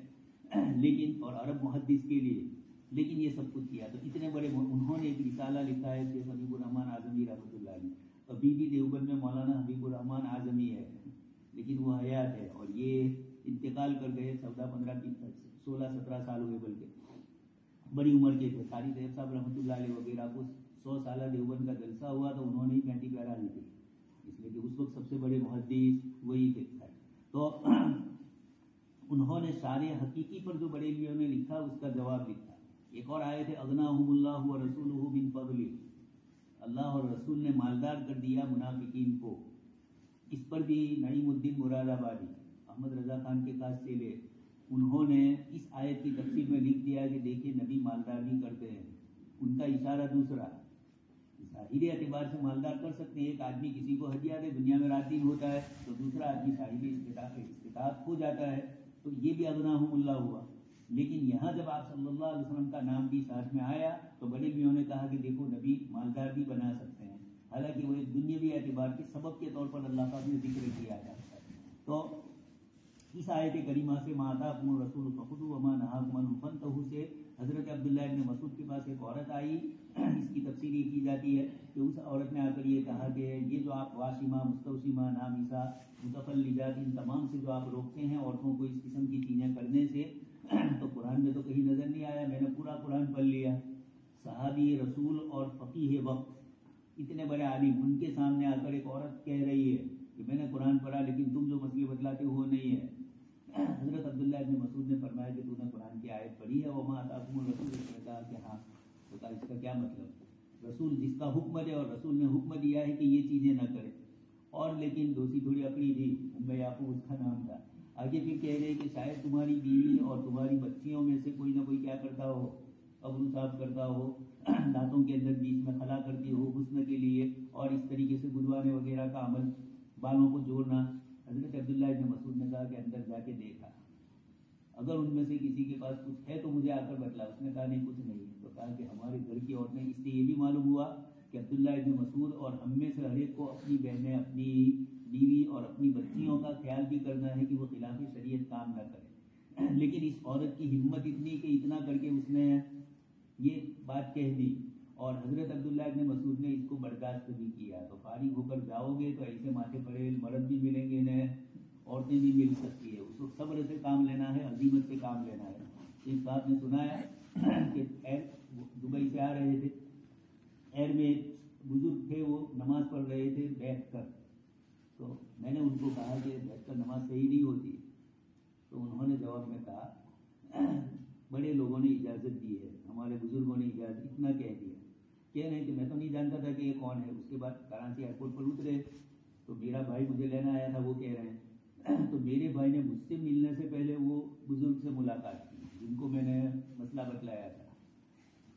لیکن اور عرب محدث کے لیے، لیکن یہ سب کچھ کیا۔ تو اتنے بڑے انہوں نے ایک رسالہ لکھا ہے شیخ حبیب الرحمن اعظمی رحمۃ اللہ علیہ۔ ابھی بھی دیوبند میں مولانا حبیب الرحمن اعظمی ہے، لیکن وہ حیات ہے اور یہ انتقال کر گئے 16-17 سال ہوئے، بلکہ بڑی عمر کے تھے. قاری صاحب صاحب رحمۃ اللہ علیہ وغیرہ کو 100 سالہ دیوبند کا جلسہ ہوا تو انہوں نے ہی 35 پیرا لکھے، اس لیے کہ اس وقت سب سے بڑے محدث وہی تھے. تو انہوں نے شارع حقیقی پر جو بریلویوں نے لکھا اس کا جواب لکھا. ایک اور آیت ہے اغناہم اللہ ورسولہ من فضلہ، اللہ اور رسول نے مالدار کر دیا منافقین کو. اس پر بھی نعیم الدین مراد آبادی احمد رضا خان کے خاص چیلے انہوں نے اس آیت کی تفسیر میں لکھ دیا کہ دیکھیں نبی مالدار بھی کرتے ہیں. ان کا اشارہ دوسرا، ظاہری اعتبار سے مالدار کر سکتے ہیں. ایک آدمی کسی کو ہدیہ دے، دنیا میں رات دن ہوتا ہے، تو دوسرا آدمی صاحب استطاعت ہو جاتا ہے، تو یہ بھی اغناہم اللہ ہوا. لیکن یہاں جب آپ صلی اللہ علیہ وسلم کا نام بھی ساتھ میں آیا تو بڑے میوں نے کہا کہ دیکھو نبی مالدار بھی بنا سکتے ہیں، حالانکہ وہ ایک دنیاوی اعتبار کے سبب کے طور پر اللہ پاک نے ذکر کیا جاتا ہے. تو اس آیت کریمہ سے ما آتاکم الرسول فخذوہ وما نہاکم عنہ فانتہوا سے حضرت عبداللہ ابن مسعود کے پاس ایک عورت آئی. اس کی تفسیر یہ کی جاتی ہے کہ اس عورت نے آ کر یہ کہا کہ یہ جو آپ واشمہ، مستوشمہ، نامسہ، متفلجات، ان تمام سے جو آپ روکتے ہیں عورتوں کو اس قسم کی چیزیں کرنے سے، تو قرآن میں تو کہیں نظر نہیں آیا. میں نے پورا قرآن پڑھ لیا. صحابی رسول اور فقیہ وقت اتنے بڑے عالم، ان کے سامنے آ کر ایک عورت کہہ رہی ہے کہ میں نے قرآن پڑھا لیکن تم جو مسئلے بتلاتے ہو وہ نہیں ہے. حضرت عبداللہ ابن مسعود نے فرمایا کہ تو نے قرآن کی آیت پڑھی ہے وما آتاکم الرسول، اس نے کہا کہ ہاں. تو کہا اس کا کیا مطلب؟ رسول جس کا حکم دے اور رسول نے حکم دیا ہے کہ یہ چیزیں نہ کرے. اور لیکن دوسری تھوڑی اپنی تھی، ام یعقوب اس کا نام تھا. آگے پھر کہہ رہے کہ شاید تمہاری بیوی اور تمہاری بچیوں میں سے کوئی نہ کوئی کیا کرتا ہو، ابرو صاف کرتا ہو، دانتوں کے اندر بیچ میں خلا کرتی ہو حسن کے لیے، اور اس طریقے سے گدوانے وغیرہ کا عمل، بالوں کو جوڑنا. حضرت عبداللہ ابن مسعود نے کہا کہ اندر جا کے دیکھا، اگر ان میں سے کسی کے پاس کچھ ہے تو مجھے آ کر بتلا. اس نے کہا نہیں کچھ نہیں. تو کہا کہ ہمارے گھر کی عورتیں، اس سے یہ بھی معلوم ہوا کہ عبداللہ ابن مسعود اور ہم میں سے ہر ایک کو اپنی بہنیں، اپنی بیوی اور اپنی بچیوں کا خیال بھی کرنا ہے کہ وہ خلاف شریعت کام نہ کرے. لیکن اس عورت کی ہمت اتنی کہ اتنا کر کے اس نے یہ بات کہہ دی، اور حضرت عبداللہ ابن مسعود نے اس کو برداشت بھی کیا. تو فارغ ہو کر جاؤ گے تو ایسے ماتھے پڑے مرد بھی ملیں گے انہیں، عورتیں بھی مل سکتی ہے. اس کو صبر سے کام لینا ہے، عزیمت سے کام لینا ہے. ایک صاحب نے سنایا کہ دبئی سے آ رہے تھے، ایئر میں بزرگ تھے، وہ نماز پڑھ رہے تھے بیٹھ کر. تو میں نے ان کو کہا کہ بیٹھ کر نماز صحیح نہیں ہوتی. تو انہوں نے جواب میں کہا بڑے لوگوں نے اجازت دی ہے، ہمارے بزرگوں نے اجازت، اتنا کہہ دیا. کہہ رہے ہیں کہ میں تو نہیں جانتا تھا کہ یہ کون ہے. اس کے بعد کراچی ایئرپورٹ پر اترے تو میرا بھائی مجھے لینا آیا تھا، وہ کہہ رہے ہیں. تو میرے بھائی نے مجھ سے ملنے سے پہلے وہ بزرگ سے ملاقات کی جن کو میں نے مسئلہ بتلایا تھا.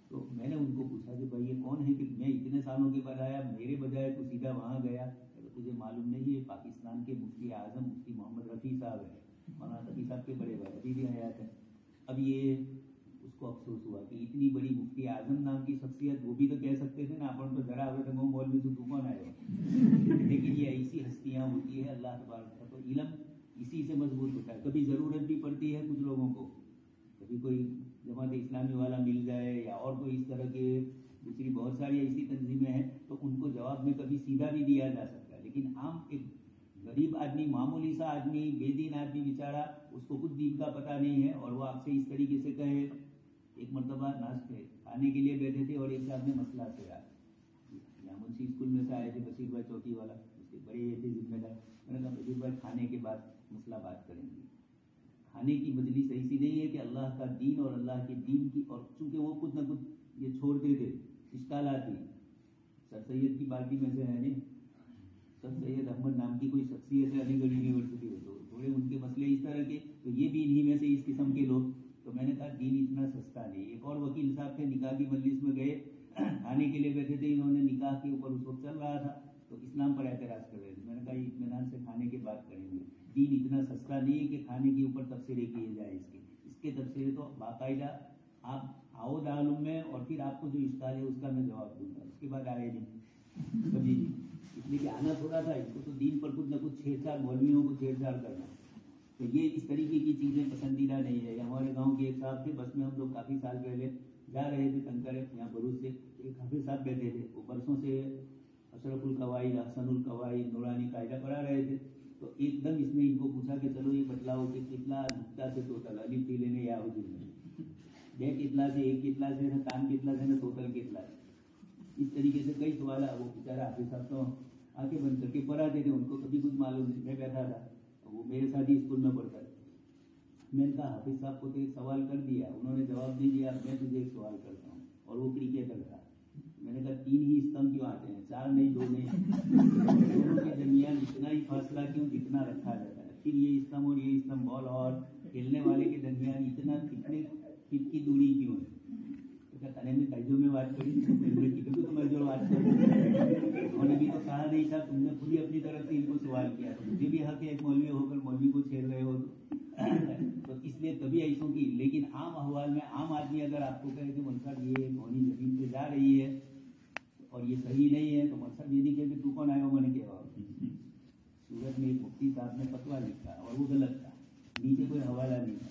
تو میں نے ان کو پوچھا کہ بھائی یہ کون ہے کہ میں اتنے سالوں کے بعد آیا، میرے بجائے تو سیدھا وہاں گیا. تجھے معلوم نہیں ہے پاکستان کے مفتی اعظم مفتی محمد رفیع صاحب ہیں، مولانا رفیع صاحب کے بڑے بھائی ابھی بھی حیات ہیں. اب یہ اس کو افسوس ہوا کہ اتنی بڑی مفتی اعظم نام کی شخصیت، وہ بھی تو کہہ سکتے تھے نا اپن تو ذرا ہوئے تھے مولوی تو کون آئے ہو. لیکن یہ ایسی ہستیاں ہوتی ہے اللہ تبارک کا، تو علم اسی سے مضبوط ہوتا ہے. کبھی ضرورت بھی پڑتی ہے کچھ لوگوں کو، کبھی کوئی جماعت اسلامی والا مل جائے یا اور کوئی اس طرح کے دوسری بہت ساری ایسی تنظیمیں ہیں، تو ان کو جواب میں کبھی سیدھا بھی دیا جا سکتا ہے. لیکن عام ایک غریب آدمی، معمولی سا آدمی، بے دین آدمی بیچارہ، اس کو کچھ دین کا پتہ نہیں ہے، اور وہ آپ سے اس طریقے سے کہے. ایک مرتبہ ناشتے کھانے کے لیے بیٹھے تھے اور ایک صاحب نے مسئلہ کیا. یہاں منشی اسکول میں سے آئے تھے، بشیر بھائی چوکی والا، اس کے بڑے یہ تھے ذمہ دار. میں نے کہا بشیر بھائی کھانے کے بعد مسئلہ بات کریں گے. کھانے کی مجلس ایسی نہیں ہے کہ اللہ کا دین اور اللہ کے دین کی، اور چونکہ وہ کچھ نہ کچھ یہ چھوڑتے تھے اشکالات بھی. سر سید کی پارٹی میں سے ہے نہیں، سر سید احمد نام کی کوئی شخصیت ہے علی گڑھ یونیورسٹی میں، تو تھوڑے ان کے مسئلے اس طرح کے، تو یہ بھی انہی میں سے اس قسم کے لوگ. تو میں نے کہا دین اتنا سستا نہیں. ایک اور وکیل صاحب تھے، نکاح کی مجلس میں گئے، کھانے کے لیے بیٹھے تھے، انہوں نے نکاح کے اوپر اس وقت چل رہا تھا تو اسلام پر اعتراض کر رہے تھے. میں نے کہا اطمینان سے کھانے کی بات کریں گے. دین اتنا سستا نہیں ہے کہ کھانے کے اوپر تبصرے کیے جائے. اس کے تبصرے تو باقاعدہ آپ آؤ العلوم میں، اور پھر آپ کو جو اشکال ہے اس کا میں جواب دوں گا. اس کے بعد آئے نہیں کبھی نہیں، اس لیے کہ آنا تھوڑا تھا. اس کو تو دین پر کچھ نہ کچھ چھیڑ چھاڑ، مولویوں کو چھیڑ چھاڑ کرنا، تو یہ اس طریقے کی چیزیں پسندیدہ نہیں ہے. ہمارے گاؤں کے ایک صاحب تھے، بس میں ہم لوگ کافی سال پہلے جا رہے تھے ٹنکاروی، یہاں بھروچ سے ایک حافظ صاحب بیٹھے تھے. وہ برسوں سے اشرف القواعد، احسن القواعد، نورانی قاعدہ پڑھا رہے تھے. تو ایک دم اس نے ان کو پوچھا کہ چلو یہ بتلاؤ کہ کتنا نقطہ سے ٹوٹل الف تھی لینے یا حضور میں بے کتنا سے ایک کتنا سے تان کتنا سے ٹوٹل کتنا سے. اس طریقے سے کئی سوال ہے. وہ بیچارہ حافظ صاحب تو آنکھیں بند کر کے پڑھاتے تھے, ان کو کبھی کچھ معلوم نہیں. میں بیٹھا تھا, وہ میرے ساتھ ہی اسکول میں پڑھتا تھا. میں نے کہا حافظ صاحب کو تو ایک سوال کر دیا, انہوں نے جواب نہیں دیا, میں تجھے ایک سوال کرتا ہوں, اور وہ کرکٹر تھا. میں نے کہا 3 ہی استمپ کیوں آتے ہیں, 4 نہیں 2 نہیں, دونوں کے درمیان اتنا ہی فاصلہ کیوں جتنا رکھا جاتا ہے. پھر یہ استمپ اور یہ استمپ بال اور کھیلنے والے کے درمیان اتنا کتنے فٹ کی دوری کیوں ہے. میں تیجو میں بات کری تو تمہیں جو بات کر انہوں نے بھی تو کہا نہیں تھا, تم نے خود ہی اپنی طرف سے ان کو سوال کیا. مجھے بھی حق ہے ایک مولوی ہو کر مولوی کو چھیڑ رہے ہو تو اس لیے کبھی ایسوں کی. لیکن عام احوال میں عام آدمی اگر آپ کو کہے کہ منصب یہ کونی زمین پہ جا رہی ہے اور یہ صحیح نہیں ہے, تو منصب یہ نہیں کہے کہ تو کون آئے ہو, میں نے کہا سورت میں ایک مفتی صاحب نے فتویٰ لکھا اور وہ غلط تھا, نیچے کوئی حوالہ نہیں تھا.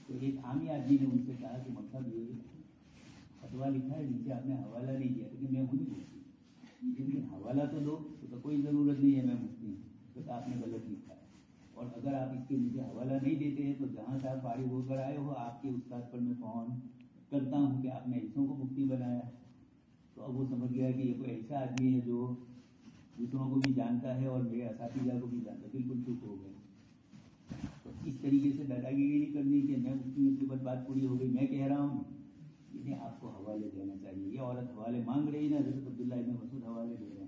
تو ایک عامی آدمی نے ان سے کہا کہ منصب یہ فتویٰ لکھا ہے, نیچے آپ نے حوالہ نہیں دیا. لیکن میں ہوں نہیں, لیکن حوالہ تو دو, تو کوئی ضرورت نہیں ہے میں مفتی ہوں, تو آپ نے غلط لکھا ہے. اور اگر آپ اس کے نیچے حوالہ نہیں دیتے ہیں تو جہاں سے آپ فارغ ہو کر آئے ہو آپ کے استاد پر میں فون کرتا ہوں کہ آپ نے ایسوں کو مفتی بنایا. تو اب وہ سمجھ گیا کہ یہ کوئی ایسا آدمی ہے جو دوسروں کو بھی جانتا ہے اور میرے اساتذہ کو بھی جانتا ہے. بالکل چپ ہو گئے. تو اس طریقے سے دادا گیری نہیں کرنی کہ میں مفتی کے بعد بات پوری ہو گئی, میں کہہ رہا ہوں. انہیں آپ کو حوالے دینا چاہیے. یہ عورت حوالے مانگ رہی نا, حضرت عبداللہ ابن مسعود حوالے دے رہے ہیں.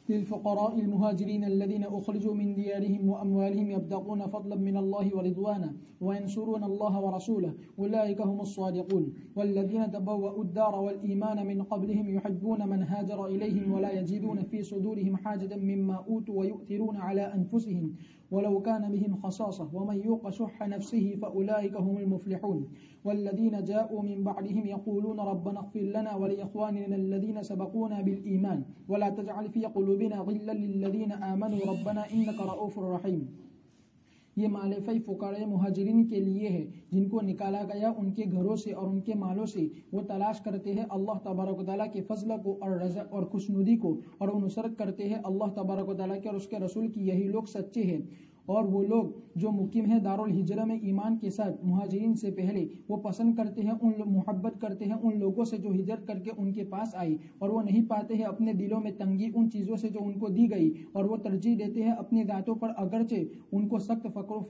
للفقراء المهاجرين الذين أخرجوا من ديارهم وأموالهم يبتغون فضلا من الله ورضوانا وينصرون الله ورسوله أولئك هم الصادقون والذين تبوأوا الدار والإيمان من قبلهم يحبون من هاجر إليهم ولا يجدون في صدورهم حاجة مما أوتوا ويؤثرون على أنفسهم ولو كان بهم خصاصة ومن يوق شح نفسه فأولئك هم المفلحون والذين جاءوا من بعدهم يقولون ربنا اغفر لنا ولإخواننا الذين سبقونا بالإيمان ولا تجعل في قلوبنا غلا للذين آمنوا ربنا إنك رؤوف رحيم. یہ مالفی فقراء مہاجرین کے لیے ہے جن کو نکالا گیا ان کے گھروں سے اور ان کے مالوں سے. وہ تلاش کرتے ہیں اللہ تبارک و تعالیٰ کے فضل کو اور رضا اور خوشنودی کو, اور وہ نصرت کرتے ہیں اللہ تبارک و تعالیٰ کے اور اس کے رسول کی. یہی لوگ سچے ہیں. اور وہ لوگ جو مقیم ہیں دارالحجرہ میں ایمان کے ساتھ مہاجرین سے پہلے, وہ پسند کرتے ہیں محبت کرتے ہیں ان لوگوں سے جو ہجرت کر کے ان کے پاس آئی, اور وہ نہیں پاتے ہیں اپنے دلوں میں تنگی ان چیزوں سے جو ان کو دی گئی, اور وہ ترجیح دیتے ہیں اپنی ذاتوں پر اگرچہ ان کو سخت فقر و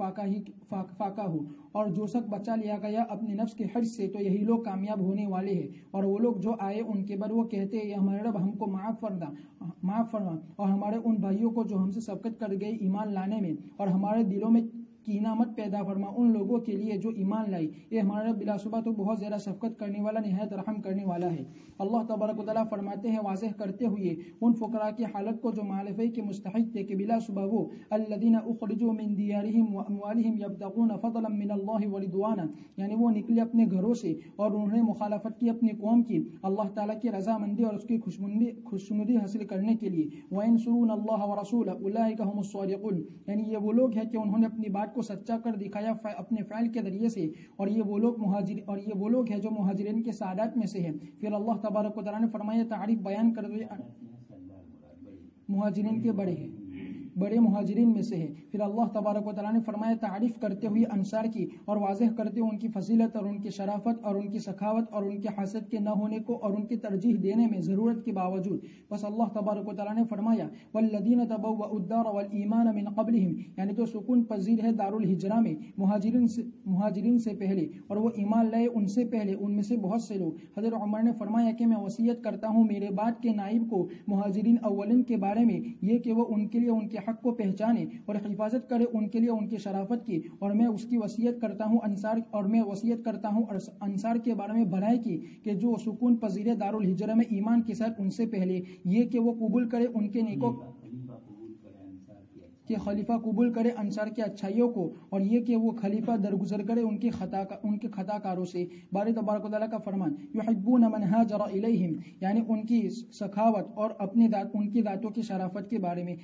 فاقہ ہو. اور جو سخت بچا لیا گیا اپنے نفس کے حرص سے, تو یہی لوگ کامیاب ہونے والے ہیں. اور وہ لوگ جو آئے ان کے بعد وہ کہتے ہیں ہمارے رب ہم کو معاف فرما, اور ہمارے ان بھائیوں کو جو ہم سے سبقت کر گئے ایمان لانے میں, اور ہمارے دلوں میں کینہ مت پیدا فرما ان لوگوں کے لیے جو ایمان لائی. یہ ہمارا بلا شبہ تو بہت زیادہ شفقت کرنے والا نہایت رحم کرنے والا ہے. اللہ تبارک و تعالیٰ فرماتے ہیں واضح کرتے ہوئے ان فقراء کی حالت کو جو مالفی کے مستحق تھے کہ بلا شبہ وہ الذین اخرجوا من دیارہم واموالہم یبتغون فضلا من اللہ ورضوانا, یعنی وہ نکلے اپنے گھروں سے اور انہوں نے مخالفت کی اپنی قوم کی اللہ تعالیٰ کی رضامندی اور اس کی خوشنودی حاصل کرنے کے لیے. وینصرون اللہ ورسولہ اولئک هم الصادقون, یعنی یہ وہ لوگ ہیں کہ انہوں نے اپنی بات کو سچا کر دکھایا اپنے فعل کے ذریعے سے, اور یہ وہ لوگ ہیں جو مہاجرین کے سعادات میں سے ہیں. پھر اللہ تبارک و تعالیٰ نے فرمایا تعریف بیان کر دے مہاجرین کے بڑے مہاجرین میں سے ہے. پھر اللہ تبارک و تعالیٰ نے فرمایا تعریف کرتے ہوئے انصار کی اور واضح کرتے ہوئے ان کی فضیلت اور ان کی شرافت اور ان کی سخاوت اور ان کے حسد کے نہ ہونے کو اور ان کی ترجیح دینے میں ضرورت کے باوجود. بس اللہ تبارک و تعالیٰ نے فرمایا والذین تبوأوا الدار والایمان من قبلہم, یعنی تو سکون پذیر ہے دارالحجرہ میں مہاجرین سے پہلے, اور وہ ایمان لائے ان سے پہلے. ان میں سے بہت سے لوگ, حضرت عمر نے فرمایا کہ میں وصیت کرتا ہوں میرے بعد کے نائب کو مہاجرین اولین کے بارے میں یہ کہ وہ ان کے لیے ان کے حق کو پہچانے اور حفاظت کرے ان کے لیے ان کی شرافت کی. اور میں اس کی وصیت کرتا ہوں انصار کے بارے میں بھلائی کی کہ جو سکون پذیر دارالحجرہ میں ایمان کے ساتھ ان سے پہلے یہ کہ وہ قبول کرے ان کے نیکوں کہ خلیفہ قبول کرے انصار کی اچھائیوں کو, اور یہ کہ وہ خلیفہ درگزر کرے ان کے خطا کاروں سے. باری تبارک و تعالیٰ کا فرمان یحبون من ہاجر الیہم, یعنی ان کی سخاوت اور ان کی ذاتوں کی شرافت کے بارے میں.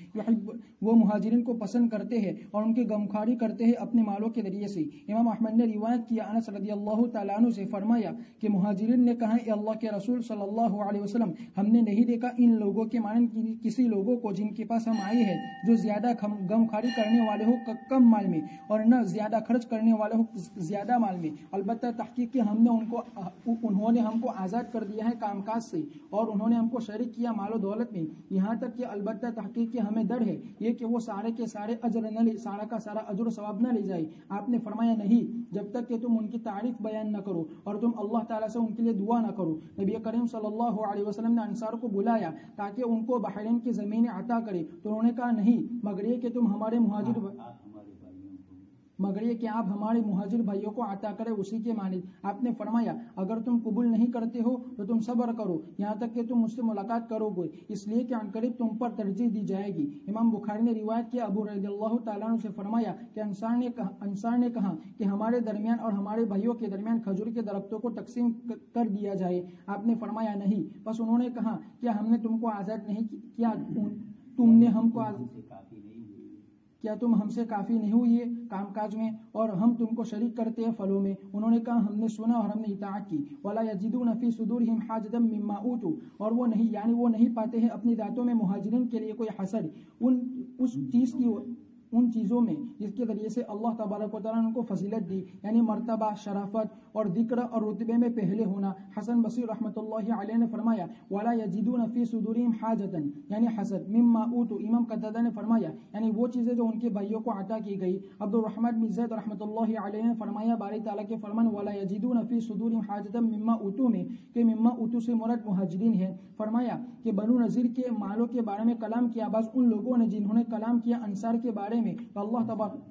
وہ مہاجرین کو پسند کرتے ہیں اور ان کی غمخواری کرتے ہیں اپنے مالوں کے ذریعے سے. امام احمد نے روایت کیا انس رضی اللہ تعالیٰ عنہ سے فرمایا کہ مہاجرین نے کہا اے اللہ کے رسول صلی اللہ علیہ وسلم, ہم نے نہیں دیکھا ان لوگوں کے مانند کسی لوگوں کو جن کے پاس ہم آئے ہیں جو زیادہ غم خاری کرنے والے ہو کم مال میں، اور نہ زیادہ خرچ کرنے والے ہو زیادہ مال میں۔ البتہ تحقیق کہ انہوں نے ہم کو آزاد کر دیا ہے کام کاج سے، اور انہوں نے ہم کو شریک کیا مال و دولت میں، یہاں تک کہ البتہ تحقیق کہ ہمیں ڈر ہے یہ کہ وہ سارے کے سارے سارا کا سارا اجر و ثواب نہ لے جائے۔ آپ نے فرمایا نہیں، جب تک کہ تم ان کی تعریف بیان نہ کرو اور تم اللہ تعالیٰ سے ان کے لیے دعا نہ کرو۔ نبی کریم صلی اللہ علیہ وسلم نے انصار کو بلایا تاکہ ان کو بحرین کی زمینیں عطا کرے، تو انہوں نے کہا نہیں، مگر یہ کہ تم ہمارے آپ ہمارے مہاجر بھائیوں کو عطا کرے اسی کے مانند۔ آپ نے فرمایا اگر تم قبول نہیں کرتے ہو تو تم صبر کرو یہاں تک کہ تم مجھ سے ملاقات کرو گے، اس لیے کہ عنقریب تم پر ترجیح دی جائے گی۔ امام بخاری نے روایت کیا، ابو رضی اللہ تعالیٰ عنہ سے فرمایا کہ انصار نے کہا کہ ہمارے درمیان اور ہمارے بھائیوں کے درمیان کھجور کے درختوں کو تقسیم کر دیا جائے۔ آپ نے فرمایا نہیں، بس انہوں نے کہا کیا ہم نے تم کو آزاد نہیں کیا، کیا تم ہم سے کافی نہیں ہوئی کام کاج میں، اور ہم تم کو شریک کرتے ہیں پھلوں میں؟ انہوں نے کہا ہم نے سنا اور ہم نے اطاعت کی۔ ولا یجدون فی صدورہم حاجۃ مما اوتوا، اور وہ نہیں پاتے ہیں اپنی ذاتوں میں مہاجرین کے لیے کوئی حسد ان چیزوں میں جس کے ذریعے سے اللہ تبارک و تعالیٰ نے ان کو فضیلت دی، یعنی مرتبہ، شرافت اور ذکر اور رتبے میں پہلے ہونا۔ حسن بصری رحمۃ اللہ علیہ نے فرمایا ولا یجدون فی صدورہم حاجۃ، یعنی حسد، مما اوتوا، امام قتادہ نے فرمایا یعنی وہ چیزیں جو ان کے بھائیوں کو عطا کی گئی۔ عبد الرحمن بن زید رحمۃ اللہ علیہ نے فرمایا باری تعالیٰ کے فرمان ولا یجدون فی صدورہم حاجۃ مما اوتوا میں کہ مما اوتوا سے مراد مہاجرین ہے۔ فرمایا کہ بنو نذیر کے مالوں کے بارے میں کلام کیا، بعض ان لوگوں نے جنہوں نے کلام کیا انصار کے بارے میں، تو اللہ تبارک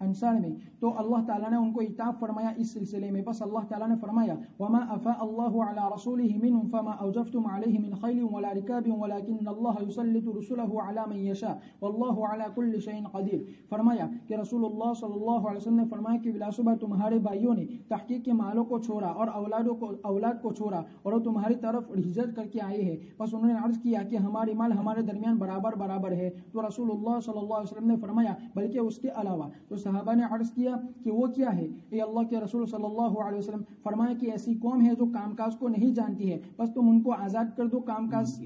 انصار میں تو اللہ تعالیٰ نے ان کو عتاب فرمایا اس سلسلے میں۔ بس اللہ تعالیٰ نے فرمایا وما افاء اللہ علی رسولہ منہم فما اوجفتم علیہ من خیل ولا رکاب ولکن اللہ یسلط رسلہ علی من یشاء واللہ علی کل شیء قدیر۔ فرمایا کہ رسول اللہ صلی اللہ علیہ وسلم نے فرمایا کہ بلا شبہ تمہارے بھائیوں نے تحقیق کے مالوں کو چھوڑا اور اولاد کو چھوڑا اور وہ تمہاری طرف ہجرت کر کے آئے ہیں، بس انہوں نے عرض کیا کہ ہمارے مال ہمارے درمیان برابر ہے، تو رسول اللہ صلی اللہ علیہ وسلم نے فرمایا بلکہ اس کے علاوہ، تو صحابہ نے عرض کیا کہ وہ کیا ہے اے اللہ کے رسول صلی اللہ علیہ وسلم؟ فرمایا کہ ایسی قوم ہے جو کام کاج کو نہیں جانتی ہے، بس تم ان کو آزاد کر دو کام کاج،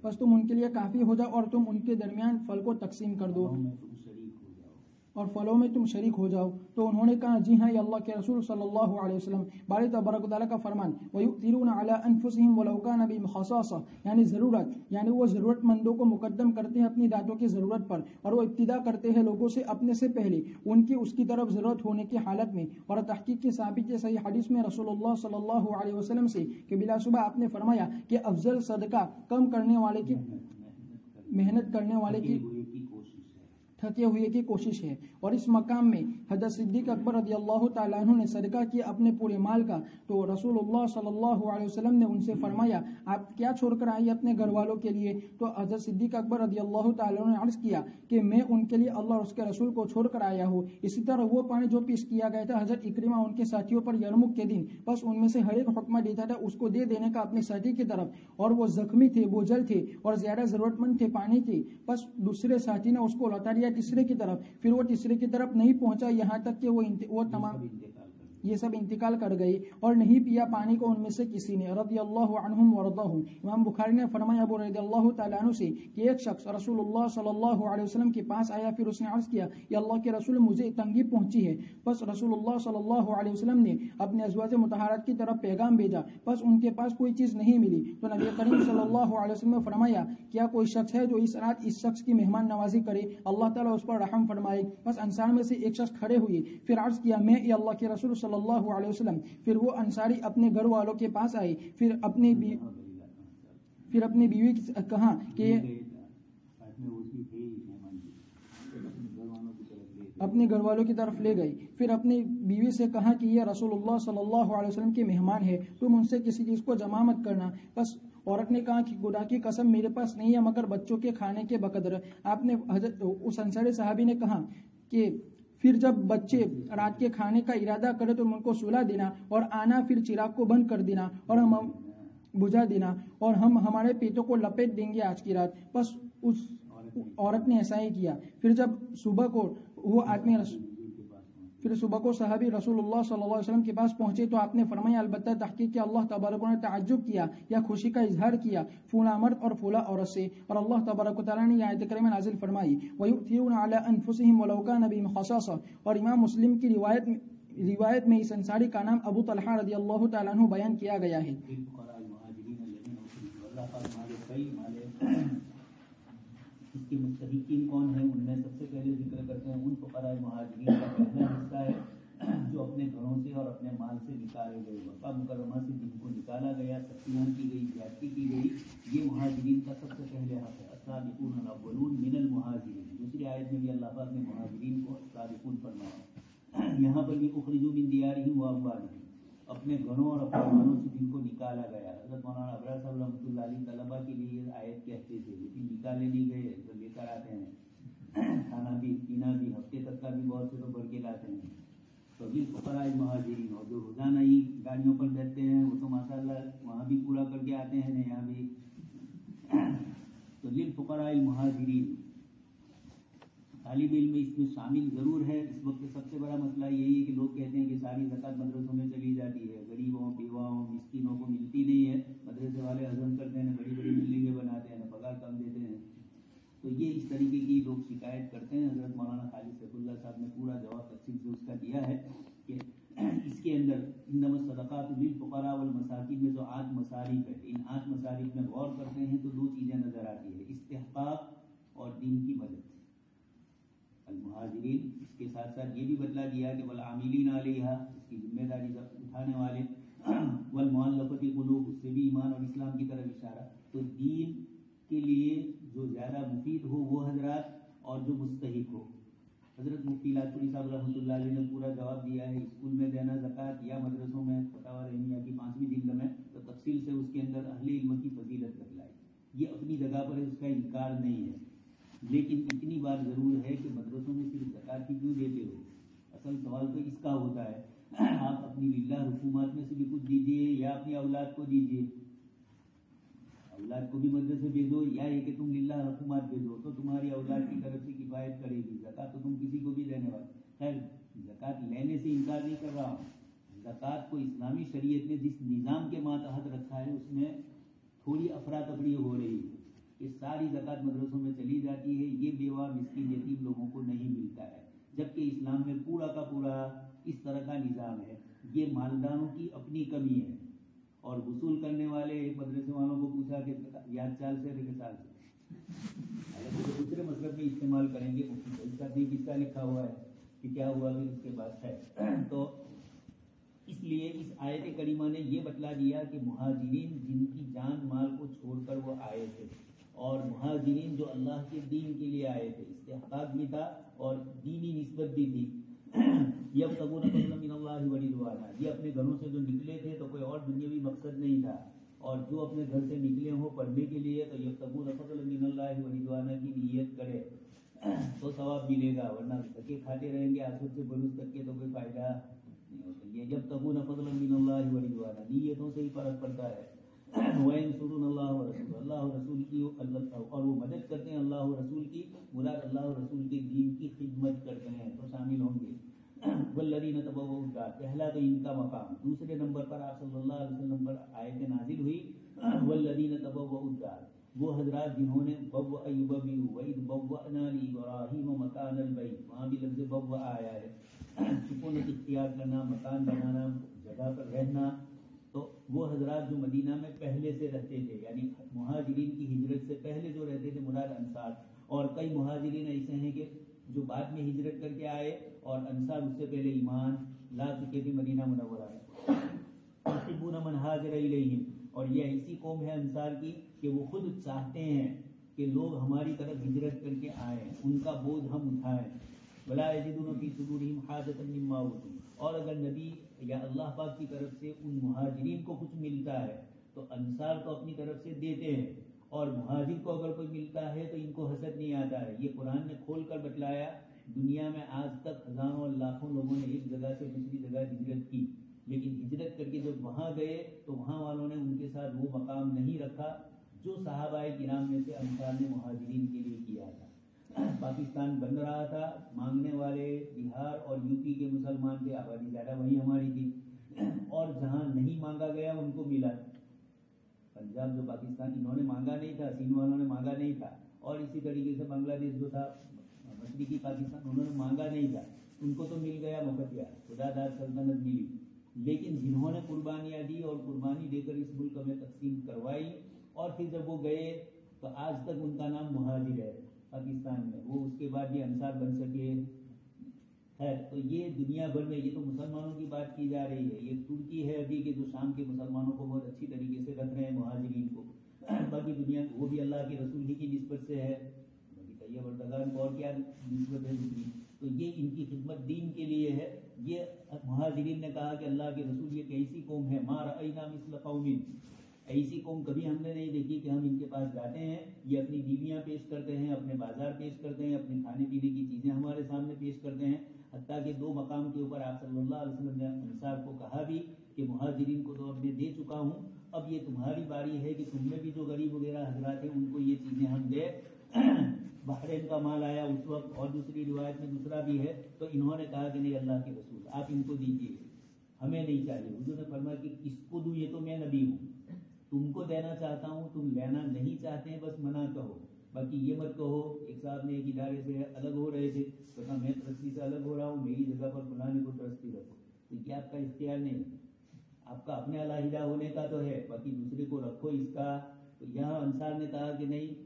بس تم ان کے لیے کافی ہو جاؤ اور تم ان کے درمیان پھل کو تقسیم کر دو اور پھلوں میں تم شریک ہو جاؤ۔ تو انہوں نے کہا جی ہاں یہ اللہ کے رسول صلی اللہ علیہ وسلم۔ باری تبارک و تعالیٰ کا فرمان وَيُؤْثِرُونَ عَلَىٰ أَنفُسِهِمْ وَلَوْ كَانَ بِهِمْ خَصَاصَةٌ، یعنی ضرورت، یعنی وہ ضرورت مندوں کو مقدم کرتے ہیں اپنی ذاتوں کی ضرورت پر، اور وہ ابتدا کرتے ہیں لوگوں سے اپنے سے پہلے ان کی اس کی طرف ضرورت ہونے کی حالت میں۔ اور تحقیق کے ثابت ہے صحیح حدیث میں رسول اللہ صلی اللہ علیہ وسلم سے کہ بلا شبہ آپ نے فرمایا کہ افضل صدقہ کم کرنے والے کی محنت کرنے والے کی تھکے ہوئے کی کوشش ہے۔ اور اس مقام میں حضرت صدیق اکبر رضی اللہ تعالیٰ عنہ نے صدقہ کیا اپنے پورے مال کا، تو رسول اللہ صلی اللہ علیہ وسلم نے ان سے فرمایا آپ کیا چھوڑ کر آئیے اپنے گھر والوں کے لیے؟ تو حضرت صدیق اکبر رضی اللہ تعالیٰ عنہ نے عرض کیا کہ میں ان کے لیے اللہ اور اس کے رسول کو چھوڑ کر آیا ہوں۔ اسی طرح وہ پانی جو پیش کیا گیا تھا حضرت اکرمہ ان کے ساتھیوں پر یرموک کے دن، بس ان میں سے ہر ایک حکمہ دیتا تھا اس کو دے دینے کا اپنے ساتھی کی طرف، اور وہ زخمی تھے، بوجھل تھے اور زیادہ ضرورت مند تھے پانی کے، بس دوسرے ساتھی نے اس کو لوٹا دیا تیسرے کی طرف، پھر وہ تیسرے کی طرف نہیں پہنچا یہاں تک کہ وہ تمام یہ سب انتقال کر گئے اور نہیں پیا پانی کو ان میں سے کسی نے، رضی اللہ عنہم ورضاہم۔ امام بخاری نے فرمایا ابو رضی اللہ تعالیٰ عنہ سے کہ ایک شخص رسول اللہ صلی اللہ علیہ وسلم کے پاس آیا، پھر اس نے عرض کیا کہ اللہ کے رسول مجھے تنگی پہنچی ہے، بس رسول اللہ صلی اللہ علیہ وسلم نے اپنے ازواج مطہرات کی طرف پیغام بھیجا، بس ان کے پاس کوئی چیز نہیں ملی، تو نبی کریم صلی اللہ علیہ وسلم نے فرمایا کیا کوئی شخص ہے جو اس رات اس شخص کی مہمان نوازی کرے، اللہ تعالیٰ اس پر رحم فرمائے؟ بس انصار میں سے ایک شخص کھڑے ہوئے، پھر عرض کیا میں یہ اللہ کے رسول صلی اللہ علیہ وسلم۔ پھر وہ انصاری اپنے گھر والوں کے پاس آئے، پھر اپنی بیوی سے کہا کہ اپنے گھر والوں کی طرف لے گئی، پھر اپنی بیوی سے کہا کہ یہ رسول اللہ صلی اللہ علیہ وسلم کے مہمان ہے، تم ان سے کسی چیز کو جمع مت کرنا۔ بس عورت نے کہا کہ خدا کی قسم میرے پاس نہیں ہے مگر بچوں کے کھانے کے بقدر۔ آپ نے اس انصاری صحابی نے کہا کہ پھر جب بچے رات کے کھانے کا ارادہ کرے تو ان کو سلا دینا اور آنا، پھر چراغ کو بند کر دینا اور ہم بجھا دینا اور ہم ہمارے پیٹوں کو لپیٹ دیں گے آج کی رات۔ بس اس عورت نے ایسا ہی کیا۔ پھر جب صبح کو وہ آدمی پھر صبح کو صحابی رسول اللہ صلی اللہ علیہ وسلم کے پاس پہنچے تو آپ نے فرمایا البتہ تحقیق کہ اللہ تبارک نے تعجب کیا یا خوشی کا اظہار کیا فلاں مرد اور فلاں عورت سے، اور اللہ تبارک و تعالیٰ نے یہ آیت کریمہ نازل فرمائی وَيُؤْثِرُونَ عَلَىٰ أَنفُسِهِمْ وَلَوْ كَانَ بِهِمْ خَصَاصَةٌ، اور امام مسلم کی روایت میں اس انصاری کا نام ابو طلحہ رضی اللہ تعالیٰ عنہ بیان کیا گیا ہے۔ اس کے مستحقین کون ہیں؟ ان میں سب سے پہلے ذکر کرتے ہیں ان فقراء مہاجرین کا پہلا حصہ ہے جو اپنے گھروں سے اور اپنے مال سے نکالے گئے، مکہ مکرمہ سے جن کو نکالا گیا، سختیاں کی گئی، زیادتی کی گئی، یہ مہاجرین کا سب سے پہلے حق ہے۔ السابقون الاولون من المہاجرین، دوسری آیت میں بھی اللہ پاک نے مہاجرین کو السابقون فرمایا، یہاں پر بھی اخرجوا من دیارہم واموالہم، اپنے گھروں اور اپنے مالوں سے جن کو نکالا گیا۔ حضرت مولانا ابرار صاحب رحمۃ اللہ علیہ طلبہ کے لیے یہ آیت کہتے تھے، لیکن نکالے نہیں گئے تو لے کر آتے ہیں، کھانا بھی پینا بھی ہفتے تک کا بھی بہت سے تو بھر کے لاتے ہیں۔ تو فقراء مہاجرین، اور جو روزانہ ہی گاڑیوں پر بیٹھتے ہیں وہ تو ماشاء اللہ وہاں بھی پورا کر کے آتے ہیں، یہاں بھی۔ تو للفقراء المہاجرین، طالب علم اس میں شامل ضرور ہے۔ اس وقت سب سے بڑا مسئلہ یہی ہے کہ لوگ کہتے ہیں کہ ساری زکوٰۃ مدرسوں میں چلی جاتی ہے، غریبوں بیواؤں مسکینوں کو ملتی نہیں ہے، مدرسے والے ہضم کرتے ہیں، بڑی بڑی بلڈنگیں بناتے ہیں، پگار کم دیتے ہیں۔ تو یہ اس طریقے کی لوگ شکایت کرتے ہیں۔ حضرت مولانا خالد صاحب اللہ صاحب نے پورا جواب تفصیل سے اس کا دیا ہے کہ اس کے اندر انما الصدقات للفقراء والمساکین میں جو 8 مصارف ہے، ان 8 مصارف میں غور کرتے ہیں تو 2 چیزیں نظر آتی ہے، استحقاق اور دین کی مدد۔ المہاجرین، اس کے ساتھ ساتھ یہ بھی بتلا دیا کہ والعاملین علیہا، اس کی ذمہ داری اٹھانے والے، والمؤلفۃ القلوب، اس سے بھی ایمان اور اسلام کی طرف اشارہ۔ تو دین کے لیے جو زیادہ مفید ہو وہ حضرات، اور جو مستحق ہو۔ حضرت مفتی لاجپوری صاحب رحمۃ اللہ علیہ نے پورا جواب دیا ہے، اسکول میں دینا زکوٰۃ یا مدرسوں میں، فتاوی رحمیہ کی 5ویں جلد میں تو تفصیل سے اس کے اندر اہل علم کی فضیلت بتلائی۔ یہ اپنی جگہ پر ہے، اس کا انکار نہیں ہے، لیکن اتنی بات ضرور ہے کہ مدرسوں میں صرف زکوٰۃ ہی کیوں دیتے ہو؟ اصل سوال تو اس کا ہوتا ہے، آپ اپنی للہ رسومات میں سے بھی کچھ دیجیے یا اپنی اولاد کو دیجیے، اولاد کو بھی مدرسے بھیجو، یا یہ کہ تم للہ رسومات بھیجو تو تمہاری اولاد کی طرف سے کفایت کرے گی، زکوٰۃ تو تم کسی کو بھی دینے والے۔ خیر، زکوٰۃ لینے سے انکار نہیں کر رہا ہوں، زکوٰۃ کو اسلامی شریعت نے جس نظام کے ماتحت رکھا ہے اس میں تھوڑی افراتفری ہو رہی ہے کہ ساری زکوٰۃ مدرسوں میں چلی جاتی ہے، یہ بیوہ مسکین یتیم لوگوں کو نہیں ملتا ہے، جبکہ اسلام میں پورا کا پورا اس طرح کا نظام ہے۔ یہ مالداروں کی اپنی کمی ہے، اور وصول کرنے والے مدرسے والوں کو پوچھا کہ یاد چال سے کہ سال سے، حالانکہ جو دوسرے مذہب میں استعمال کریں گے، اس کا نہیں کس کا لکھا ہوا ہے کہ کیا ہوا کہ اس کے بعد ہے۔ تو اس لیے اس آیت کریمہ نے یہ بتلا دیا کہ مہاجرین جن کی جان مال کو چھوڑ کر وہ آئے تھے، اور مہاجرین جو اللہ کے دین کے لیے آئے تھے، استحقاق بھی تھا اور دینی نسبت بھی تھی۔ یبتغون فضلا من اللہ ورضوانا، یہ اپنے گھروں سے جو نکلے تھے تو کوئی اور دنیاوی مقصد نہیں تھا، اور جو اپنے گھر سے نکلے ہوں پڑھنے کے لیے تو یبتغون فضلا من اللہ ورضوانا کی نیت کرے تو ثواب ملے گا، ورنہ دھکے کھاتے رہیں گے آخر سے بروز تک کے تو کوئی فائدہ نہیں ہوتا۔ یہ یبتغون فضلا من اللہ ورضوانا، نیتوں سے ہی فرق پڑتا ہے۔ وَيَنْصُرُونَ اللَّهَ وَرَسُولَهُ، اللہ و رسول کی، اور وہ مدد کرتے ہیں اللہ و رسول کی، مراد اللہ و رسول کے دین کی خدمت کرتے ہیں تو شامل ہوں گے۔ وَالَّذِينَ تَبَوَّءُوا الدَّارَ، پہلا تو ان کا مقام، دوسرے نمبر پر آپ صلی اللہ علیہ وسلم پر آیت نازل ہوئی وَالَّذِينَ تَبَوَّءُوا الدَّارَ، وہ حضرات جنہوں نے بوّأ یبوّئ وَإِذْ بَوَّأْنَا لِإِبْرَاهِیمَ مَکَانَ الْبَیْتِ، وہاں بھی لفظ بوّأ آیا ہے، سکونت اختیار کرنا، مکان بنانا، جگہ پر رہنا۔ تو وہ حضرات جو مدینہ میں پہلے سے رہتے تھے، یعنی مہاجرین کی ہجرت سے پہلے جو رہتے تھے مراد انصار، اور کئی مہاجرین ایسے ہیں کہ جو بعد میں ہجرت کر کے آئے اور انصار اس سے پہلے ایمان لا چکے تھے مدینہ منورہ میں۔ یحبون من ہاجر الیہم، اور یہ ایسی قوم ہے انصار کی کہ وہ خود چاہتے ہیں کہ لوگ ہماری طرف ہجرت کر کے آئیں، ان کا بوجھ ہم اٹھائیں۔ ولا یجدون فی صدورہم حاجۃ مما اوتوا، اور اگر نبی یا اللہ پاک کی طرف سے ان مہاجرین کو کچھ ملتا ہے تو انصار تو اپنی طرف سے دیتے ہیں، اور مہاجر کو اگر کوئی ملتا ہے تو ان کو حسد نہیں آتا ہے۔ یہ قرآن نے کھول کر بتلایا۔ دنیا میں آج تک ہزاروں اور لاکھوں لوگوں نے ایک جگہ سے دوسری جگہ ہجرت کی، لیکن ہجرت کر کے جب وہاں گئے تو وہاں والوں نے ان کے ساتھ وہ مقام نہیں رکھا جو صحابہ کرام میں سے انصار نے مہاجرین کے لیے کیا تھا۔ پاکستان بن رہا تھا، مانگنے والے بہار اور یو پی کے مسلمان تھے، آبادی زیادہ وہی ہماری تھی، اور جہاں نہیں مانگا گیا ان کو ملا. پنجاب جو پاکستان انہوں نے مانگا نہیں تھا، سندھ والوں نے مانگا نہیں تھا، اور اسی طریقے سے بنگلہ دیش جو تھا مشرقی پاکستان انہوں نے مانگا نہیں تھا، ان کو تو مل گیا مقدیہ، خدا دار سلطنت ملی. لیکن جنہوں نے قربانیاں دی اور قربانی دے کر اس ملک میں تقسیم کروائی، اور پھر جب وہ گئے تو آج تک ان کا نام مہاجر ہے پاکستان میں. وہ اس کے بعد بھی انصار بن سکے. خیر، تو یہ دنیا بھر میں، یہ تو مسلمانوں کی بات کی جا رہی ہے. یہ ترکی ہے ابھی کہ جو شام کے مسلمانوں کو بہت اچھی طریقے سے رکھ رہے ہیں مہاجرین کو. باقی دنیا وہ بھی اللہ کے رسول ہی کی نسبت سے ہے، باقی طیب اردگان کو اور کیا نسبت ہے دوسری. تو یہ ان کی خدمت دین کے لیے ہے. یہ مہاجرین نے کہا کہ اللہ کے رسول یہ کیسی قوم ہے، ما رأینا مثل قوم، ایسی قوم کبھی ہم نے نہیں دیکھی کہ ہم ان کے پاس جاتے ہیں، یہ اپنی بیویاں پیش کرتے ہیں، اپنے بازار پیش کرتے ہیں، اپنے کھانے پینے کی چیزیں ہمارے سامنے پیش کرتے ہیں. حتیٰ کہ 2 مقام کے اوپر آپ صلی اللہ علیہ وسلم نے انصار کو کہا بھی کہ مہاجرین کو تو اب میں دے چکا ہوں، اب یہ تمہاری باری ہے کہ تم میں بھی جو غریب وغیرہ حضرات ہیں ان کو یہ چیزیں ہم دے. بحرین کا مال آیا اس وقت، اور دوسری روایت میں دوسرا بھی ہے. تو انہوں نے کہا کہ نہیں اللہ کے رسول آپ ان کو دیجیے، ہمیں نہیں چاہیے. حضور نے فرمایا کہ کس کو دوں، یہ تو میں نبی ہوں، تم کو دینا چاہتا ہوں، تم لینا نہیں چاہتے ہیں بس منع کہو، باقی یہ مت کہو. ایک صاحب نے ایک ادارے سے الگ ہو رہے تھے تو کہا میں ترستی سے الگ ہو رہا ہوں، میری جگہ پر فلانے کو ترستی رکھو. تو یہ آپ کا اختیار نہیں ہے، آپ کا اپنے علیحدہ ہونے کا تو ہے، باقی دوسرے کو رکھو اس کا. تو یہاں انصار نے کہا کہ نہیں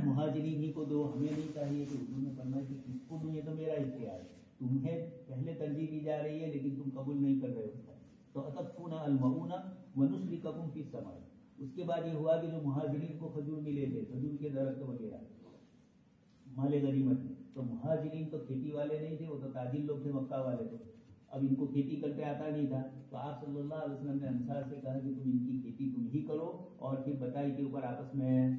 مہاجرین ہی کو دو، ہمیں نہیں چاہیے. تو حضور نے فرمایا کہ اس کو دوں، یہ تو میرا اختیار ہے، تمہیں پہلے ترجیح دی جا رہی ہے لیکن تم قبول نہیں کر رہے ہو. تو اتقون المعون ونسلککم فی السماء. اس کے بعد یہ ہوا کہ جو مہاجرین کو کھجور ملے تھے، کھجور کے درخت وغیرہ مال غنیمت میں، تو مہاجرین تو کھیتی والے نہیں تھے، وہ تو تاجر لوگ تھے، مکہ والے تھے. اب ان کو کھیتی کرتے آتا نہیں تھا، تو آپ صلی اللہ علیہ وسلم نے انصار سے کہا کہ تم ان کی کھیتی تم ہی کرو، اور پھر بتائی کے اوپر آپس میں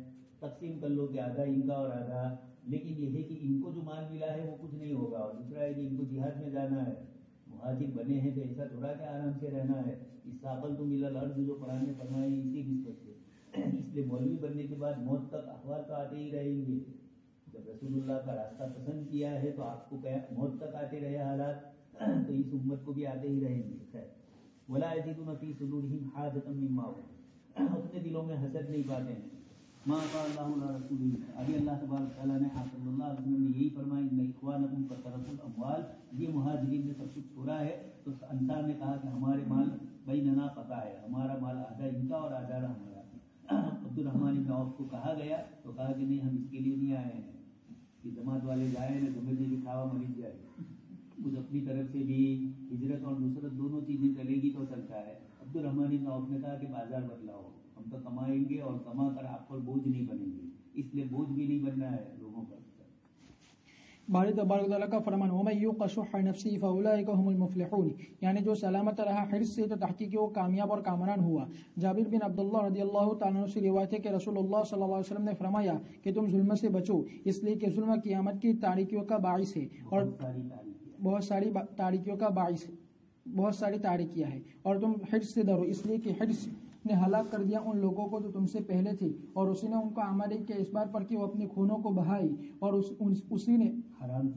تقسیم کر لو کہ آدھا ان کا اور آدھا. لیکن یہ ہے کہ ان کو جو مال ملا ہے وہ کچھ نہیں ہوگا، اور دوسرا ہے کہ ان کو جہاد میں جانا ہے. مہاجر بنے ہیں تو ایسا تھوڑا کہ آرام سے رہنا ہے. اس ساقل تو ملا الارض جو قرآن نے فرمایا اسی نسبت سے. اس لیے مولوی بننے کے بعد موت تک احوال تو آتے ہی رہیں گے. جب رسول اللہ کا راستہ پسند کیا ہے تو آپ کو موت تک آتے رہے حالات، تو اس امت کو بھی آتے ہی رہیں گے. خیر، ولا یجدون فی صدورہم حاجۃ مما اوتوا، اپنے دلوں میں حسد نہیں پاتے ہیں. ما قال اللہ علی رسولہ، ابھی اللہ تبارک تعالیٰ نے آپ صلی اللہ علیہ وسلم نے یہی فرمایا ان اخوانکم قد ترکوا الاموال، یہ مہاجرین نے سب کچھ چھوڑا ہے. تو انصار نے کہا کہ ہمارے مال بیننا قطع ہے، ہمارا مال آدھا ان کا اور آدھا ہمارا. عبد الرحمن بن عوف کو کہا گیا تو کہا کہ نہیں ہم اس کے لیے نہیں آئے ہیں کہ جماعت والے جائیں نہ جمعے کی کھاوا مریض جائے. کچھ اپنی طرف سے بھی ہجرت اور نصرت دونوں چیزیں چلے گی تو چلتا ہے. عبد الرحمن بن عوف نے کہا کہ بازار بدلاؤ، ہم تو کمائیں گے اور کما کر آپ پر بوجھ نہیں بنیں گے، اس لیے بوجھ بھی نہیں بننا ہے لوگوں پر. باری تبارک تعالیٰ کا فرمان وَمَن یُوقَ شُحَّ نَفْسِهِ فَأُولَٰئِکَ هُمُ الْمُفْلِحُونَ، یعنی جو سلامت رہا حرص سے تو تحقیق وہ کامیاب اور کامران ہوا. جابر بن عبداللہ رضی اللہ تعالیٰ عنہ سے روایت ہے کہ رسول اللہ صلی اللہ علیہ وسلم نے فرمایا کہ تم ظلم سے بچو، اس لیے کہ ظلم قیامت کی تاریکیوں کا باعث ہے، اور بہت ساری تاریکیوں کا باعث، بہت ساری تاریکیاں ہیں. اور تم حرص سے ڈرو، اس لیے کہ حرص نے ہلاک کر دیا ان لوگوں کو جو تم سے پہلے تھے، اور اسی نے ان کو آمادی کے اس بار پر کہ وہ اپنے خونوں کو بہائی، اور اسی نے حرام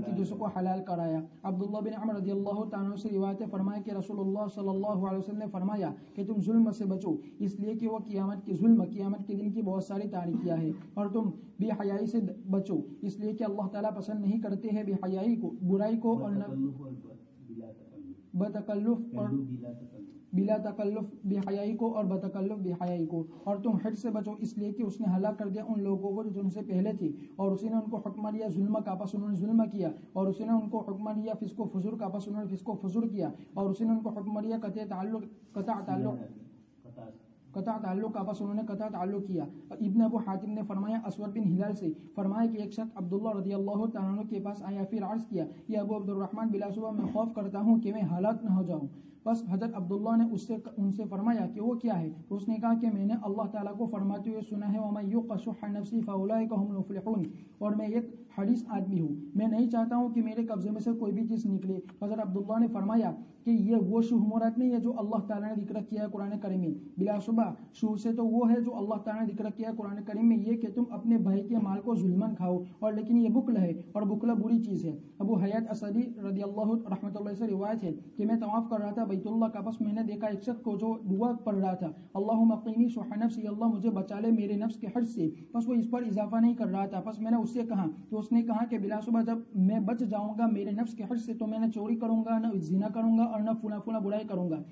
چیزوں کو حلال کرایا. عبداللہ بن عمر رضی اللہ تعالیٰ سے روایت فرمایا کہ رسول اللہ صلی اللہ علیہ وسلم نے فرمایا کہ تم ظلم سے بچو، اس لیے کہ وہ قیامت کے دن کی بہت ساری تاریکیاں ہیں. اور تم بے حیائی سے بچو، اس لیے کہ اللہ تعالیٰ پسند نہیں کرتے ہیں بے حیائی کو، برائی کو، اور بتکلف اور بلا تکلف بے حیائی کو، اور بتکلف بے حیائی کو. اور تم حد سے بچو، اس لیے کہ اس نے ہلاک کر دیا ان لوگوں کو جو تم سے پہلے تھے، اور اسی نے ان کو حکم دیا ظلم کا، پس انہوں نے ظلم کیا، اور اسی نے ان کو حکم دیا فسق و فجور کا، پس انہوں نے فسق و فجور کیا، اور اسی نے ان کو حکم دیا قطع تعلق کا، پس انہوں نے قطع تعلق کیا. ابن ابو حاتم نے فرمایا اسود بن ہلال سے فرمایا کہ ایک شخص عبداللہ رضی اللہ تعالیٰ عنہ کے پاس آیا، پھر عرض کیا یہ ابو عبد الرحمن بلا شبہ میں خوف کرتا ہوں کہ میں ہلاک نہ ہو جاؤں. بس حضرت عبداللہ نے ان سے فرمایا کہ وہ کیا ہے؟ تو اس نے کہا کہ میں نے اللہ تعالیٰ کو فرماتے ہوئے سنا ہے وَمَن یُوقَ شُحَّ نَفْسِهِ فَأُولَٰئِکَ هُمُ الْمُفْلِحُونَ، اور میں ایک حریص آدمی ہوں، میں نہیں چاہتا ہوں کہ میرے قبضے میں سے کوئی بھی چیز نکلے. حضرت عبداللہ نے فرمایا کہ یہ وہ شوہ مراد نہیں ہے جو اللہ تعالیٰ نے ذکر کیا ہے قرآن کریم میں. بلا شبہ شوہ سے تو وہ ہے جو اللہ تعالیٰ نے ذکر کیا ہے قرآن کریم میں، یہ کہ تم اپنے بھائی کے مال کو ظلمن کھاؤ، اور لیکن یہ بخل ہے اور بخل بری چیز ہے. ابو حیات اسدی رضی اللہ رحمۃ اللہ سے روایت ہے کہ میں طواف کر رہا تھا بیت اللہ کا، بس میں نے دیکھا ایک شخص کو جو دعا پڑھ رہا تھا، اللہم قینی شح نفسی، اللہ مجھے بچا لے میرے نفس کے حرص سے. بس وہ اس پر اضافہ نہیں کر رہا تھا. بس میں نے اس سے کہا تو اس نے کہا کہ بلا شبہ جب میں بچ جاؤں گا میرے نفس کے حرص سے تو میں نہ چوری کروں گا، نہ زنا کروں گا، اور نہ فلاں برائی کروں گا.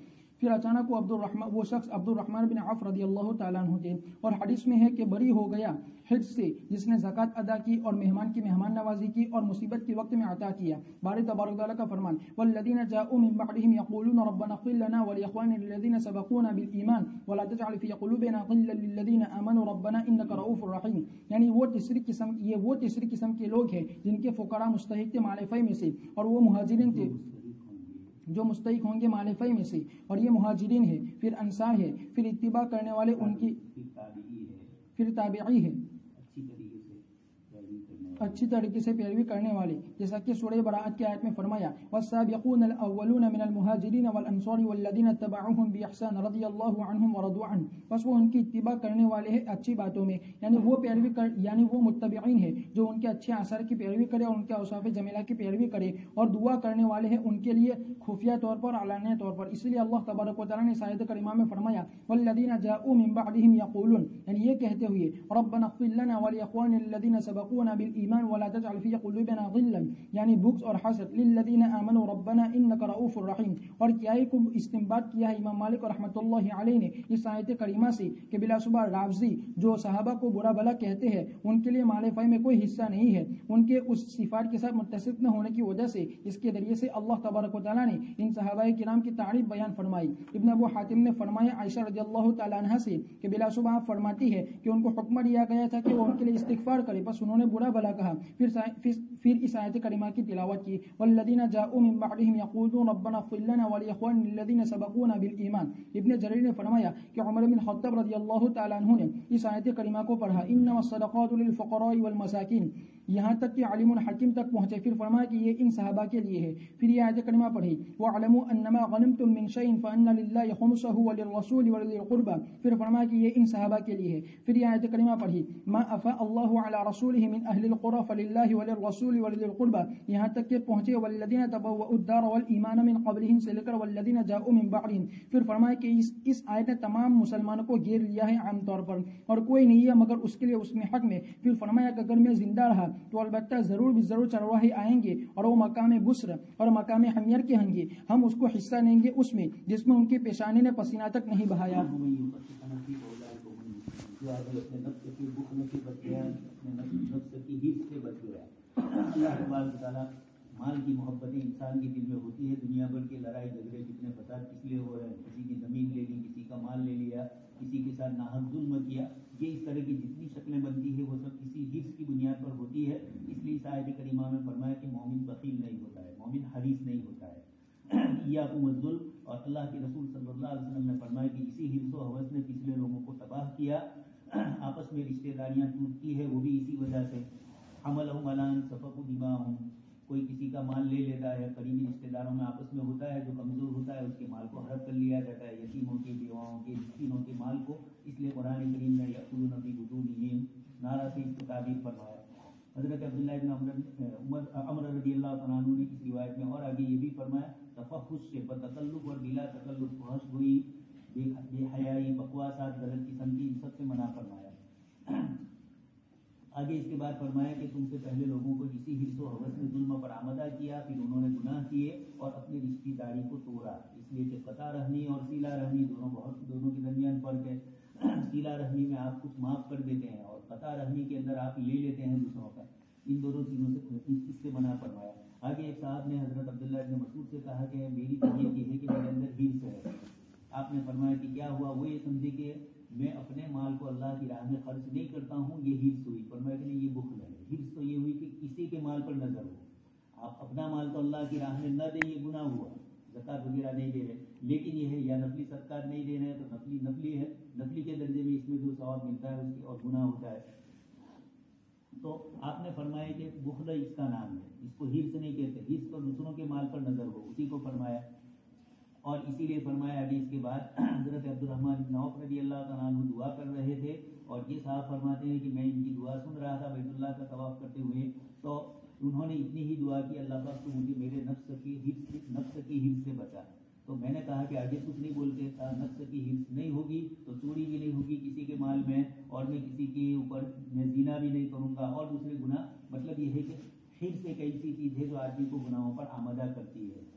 پھر اچانک وہ شخص عبد الرحمن بن عوف رضی اللہ تعالیٰ عنہ تھے، اور حدیث میں ہے کہ بری ہو گیا حج سے جس نے زکوٰۃ ادا کی اور مہمان کی مہمان نوازی کی اور مصیبت کے وقت میں عطا کیا. باری تبارک تعالیٰ کا فرمان، والذین جاءوا من بعدهم یقولون ربنا اغفر لنا ولاخواننا الذین سبقونا بالایمان ولا تجعل فی قلوبنا غلا للذین آمنوا ربنا انک رؤوف رحیم. یعنی وہ تیسری قسم کے لوگ ہیں جن کے فقراء مستحق تھے مال فی میں سے، اور وہ مہاجرین تھے جو مستحق ہوں گے مال فی میں سے، اور یہ مہاجرین ہے، پھر انصار ہے، پھر اتباع کرنے والے ان کی، پھر تابعی ہے، اچھی طریقے سے پیروی کرنے والے، جیسا کہ سورہ براءت کی آیت میں فرمایا، والسابقون الاولون من المہاجرین والانصار والذین اتبعوهم باحسان رضی اللہ عنہم ورضوا عنہ. بس وہ ان کی اتباع کرنے والے ہیں اچھی باتوں میں، یعنی وہ متبعین ہیں جو ان کے اچھے آثار کی پیروی کرے اور ان کے اوصاف جمیلہ کی پیروی کرے، اور دعا کرنے والے ہیں ان کے لیے خفیہ طور پر علانیہ طور پر. اس لیے اللہ تبارک و تعالیٰ نے اس آیت کریمہ میں فرمایا، والذین جاءوا من بعدهم یقولون، یعنی یہ کہتے ہوئے ربنا اغفر لنا ولاخواننا الذین سبقونا بالایمان ولا تجعل في قلوبنا غلا، یعنی بغض اور حسد، للذین آمنوا ربنا انک رؤوف رحیم. اور کیا کو استنباط کیا ہے امام مالک رحمۃ اللہ علیہ نے اس آیت کریمہ سے کہ بلا شبہ رافضی جو صحابہ کو برا بلا کہتے ہیں ان کے لیے مال فی میں کوئی حصہ نہیں ہے، ان کے اس صفات کے ساتھ متصف نہ ہونے کی وجہ سے. اس کے ذریعے سے اللہ تبارک و تعالیٰ نے ان صحابہ کرام کی تعریف بیان فرمائی. ابن ابو حاتم نے فرمایا عائشہ رضی اللہ تعالیٰ عنہ سے کہ بلا شبہ آپ فرماتی ہے کہ ان کو حکم دیا گیا تھا کہ وہ ان کے لیے استغفار کرے، بس انہوں نے برا بلا کہا. پھر اس آیت کریمہ کی تلاوت کی، والذین جاءوا من بعدهم یقولون ربنا اغفر لنا ولاخواننا الذین سبقونا بالایمان. ابن جریر نے فرمایا کہ عمر بن خطاب رضی اللہ تعالیٰ عنہ نے اس آیت کریمہ کو پڑھا، انما الصدقات للفقراء والمساکین، یہاں تک کہ علیم الحکیم تک پہنچے. پھر فرمایا کہ یہ ان صحابہ کے لیے ہے. پھر یہ آیت کریمہ پڑھی، وَاعْلَمُوا أَنَّمَا غَنِمْتُم مِّن شَيْءٍ فَأَنَّ لِلَّهِ خُمُسَهُ وَلِلرَّسُولِ وَلِذِي الْقُرْبَى. پھر فرمایا کہ یہ ان صحابہ کے لیے ہے. پھر یہ آیت کریمہ پڑھی، مَا أَفَاءَ اللَّهُ عَلَى رَسُولِهِ مِنْ أَهْلِ الْقُرَى فَلِلَّهِ وَلِلرَّسُولِ وَلِذِي الْقُرْبَى، یہاں تک کہ پہنچے وَالَّذِينَ تَبَوَّءُوا الدَّارَ وَالْإِيمَانَ مِنْ قَبْلِهِمْ سے لے کر وَالَّذِينَ جَاءُوا مِنْ بَعْدِهِمْ. پھر فرمایا کہ اس آیت نے تمام مسلمانوں کو گھیر لیا ہے عام طور پر، اور کوئی نہیں ہے مگر اس کے لیے اس میں حق میں. پھر فرمایا کہ اگر میں زندہ رہا تو البتہ ضرور چرواہے آئیں گے اور وہ مقام بسر اور مقام حمیر کے ہوں گے، ہم اس کو حصہ لیں گے اس میں جس میں ان کی پیشانی نے پسینہ تک نہیں بہایا. مال کی محبتیں انسان کے دل میں ہوتی ہے. دنیا بھر کے لڑائی جھگڑے کتنے فساد کس لیے ہو رہے ہیں، کسی کی زمین لے لی، کسی کا مال لے لیا، کسی کے ساتھ ناحق ظلم کیا. یہ اس طرح کی جتنی شکلیں بنتی ہے وہ سب کسی حرص کی بنیاد پر ہوتی ہے. اس لیے اس آیت کریمہ میں فرمایا کہ مومن بخیل نہیں ہوتا ہے، مومن حریص نہیں ہوتا ہے. ایاکم الظلم. اور اللہ کے رسول صلی اللہ علیہ وسلم نے فرمایا کہ اسی حرص و ہوس نے پچھلے لوگوں کو تباہ کیا. آپس میں رشتہ داریاں ٹوٹتی ہے وہ بھی اسی وجہ سے. حملہم الان سفکوا دماءہم، کوئی کسی کا مال لے لیتا ہے، قریبی رشتہ داروں میں آپس میں ہوتا ہے، جو کمزور ہوتا ہے اس کے مال کو ہڑپ کر لیا جاتا ہے، یتیموں کے، بیواؤں کے، مسکینوں کے مال کو. اس لیے قرآن کریم نے یأکلون فی بطونہم نارا سے اس کو تعبیر فرمایا. حضرت عبداللہ بن عمر رضی اللہ عنہ نے اس روایت میں اور آگے یہ بھی فرمایا، تفحش سے بتکلف اور بلا تکلف، فحش گوئی، بے حیائی، بکواسات، غلط قسم کی، ان سب سے منع فرمایا. آگے اس کے بعد فرمایا کہ تم سے پہلے لوگوں کو اسی حرص و ہوس نے ظلم پر آمدہ کیا، پھر انہوں نے گناہ کیے اور اپنی رشتہ داری کو توڑا. اس لیے کہ قطع رحمی اور صلہ رحمی دونوں کے درمیان فرق ہے. صلہ رحمی میں آپ کچھ معاف کر دیتے ہیں اور قطع رحمی کے اندر آپ لے لیتے ہیں دوسروں کا. ان دونوں چیزوں سے اس سے منع فرمایا. آگے ایک صاحب نے حضرت عبداللہ بن مسعود سے کہا کہ میری طبیعت یہ ہے کہ میرے اندر حرص ہے. آپ نے فرمایا کہ کیا ہوا؟ وہ یہ سمجھے کہ میں اپنے مال کو اللہ کی راہ میں خرچ نہیں کرتا ہوں، یہ حرص ہوئی. فرمایا کہ نہیں، یہ بخل ہے. حرص تو یہ ہوئی کہ کسی کے مال پر نظر ہو. آپ اپنا مال تو اللہ کی راہ میں نہ دیں، یہ گناہ ہوا. زکوٰۃ وغیرہ نہیں دے رہے، لیکن یہ ہے یا نفلی صدقات نہیں دے رہے ہیں تو نفلی ہے، نفلی کے درجے میں اس میں جو ثواب ملتا ہے اس کے اور گناہ ہوتا ہے. تو آپ نے فرمایا کہ بخل اس کا نام ہے، اس کو حرص نہیں کہتے. حرص تو دوسروں کے مال پر نظر ہو، اسی کو فرمایا. اور اسی لیے فرمایا حدیث کے بعد حضرت عبد الرحمن بن عوف رضی اللہ تعالیٰ عنہ دعا کر رہے تھے، اور یہ صاحب فرماتے ہیں کہ میں ان کی دعا سن رہا تھا بیت اللہ کا طواف کرتے ہوئے، تو انہوں نے اتنی ہی دعا کی، اللہ پاک تو مجھے میرے نفس کی حفظ سے بچا۔ تو میں نے کہا کہ آگے کچھ نہیں بولتے تھا، نفس کی حفظ نہیں ہوگی تو چوری بھی نہیں ہوگی کسی کے مال میں، اور میں کسی کے اوپر میں زنا بھی نہیں کروں گا اور دوسرے گناہ۔ مطلب یہ ہے کہ حفظ ایک ایسی چیز ہے جو آدمی کو گناہوں پر آمادہ کرتی ہے۔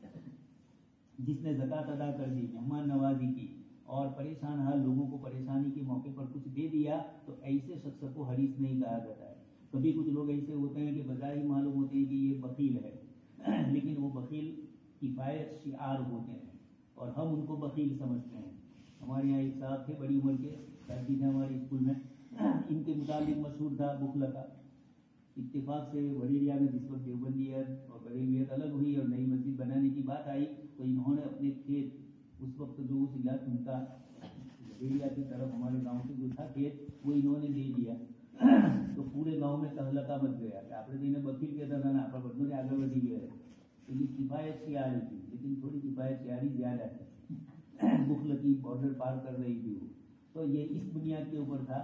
جس نے زکوٰۃ ادا کر دی، مہمان نوازی کی، اور پریشان حال لوگوں کو پریشانی کے موقع پر کچھ دے دیا، تو ایسے شخص کو حریص نہیں کہا جاتا ہے۔ کبھی کچھ لوگ ایسے ہوتے ہیں کہ بظاہر معلوم ہوتے ہیں کہ یہ بخیل ہے، لیکن وہ بخیل کفایت شعار ہوتے ہیں اور ہم ان کو بخیل سمجھتے ہیں۔ ہمارے یہاں ایک صاحب تھے، بڑی عمر کے ساتھی تھے ہمارے اسکول میں، ان کے متعلق مشہور تھا بخل کا۔ اتفاق سے وڈیریا میں جس وقت دیوبندیت اور بریلیت الگ ہوئی اور نئی مسجد بنانے کی بات آئی، تو انہوں نے اپنے کھیت، اس وقت جو اس علاقے ان کا وڈیریا کی طرف ہمارے گاؤں سے جو تھا کھیت، وہ انہوں نے لے لیا۔ تو پورے گاؤں میں تہلکہ مچ گیا کہ آپ نے بکیل کے درمیان آپ بدلوں نے آگے بڑھی گئے۔ تو یہ کفایت شعاری تھی، لیکن تھوڑی کفایت شعاری زیادہ ہے، بخل کی بارڈر پار کر رہی تھی وہ۔ تو یہ اس بنیاد کے اوپر تھا،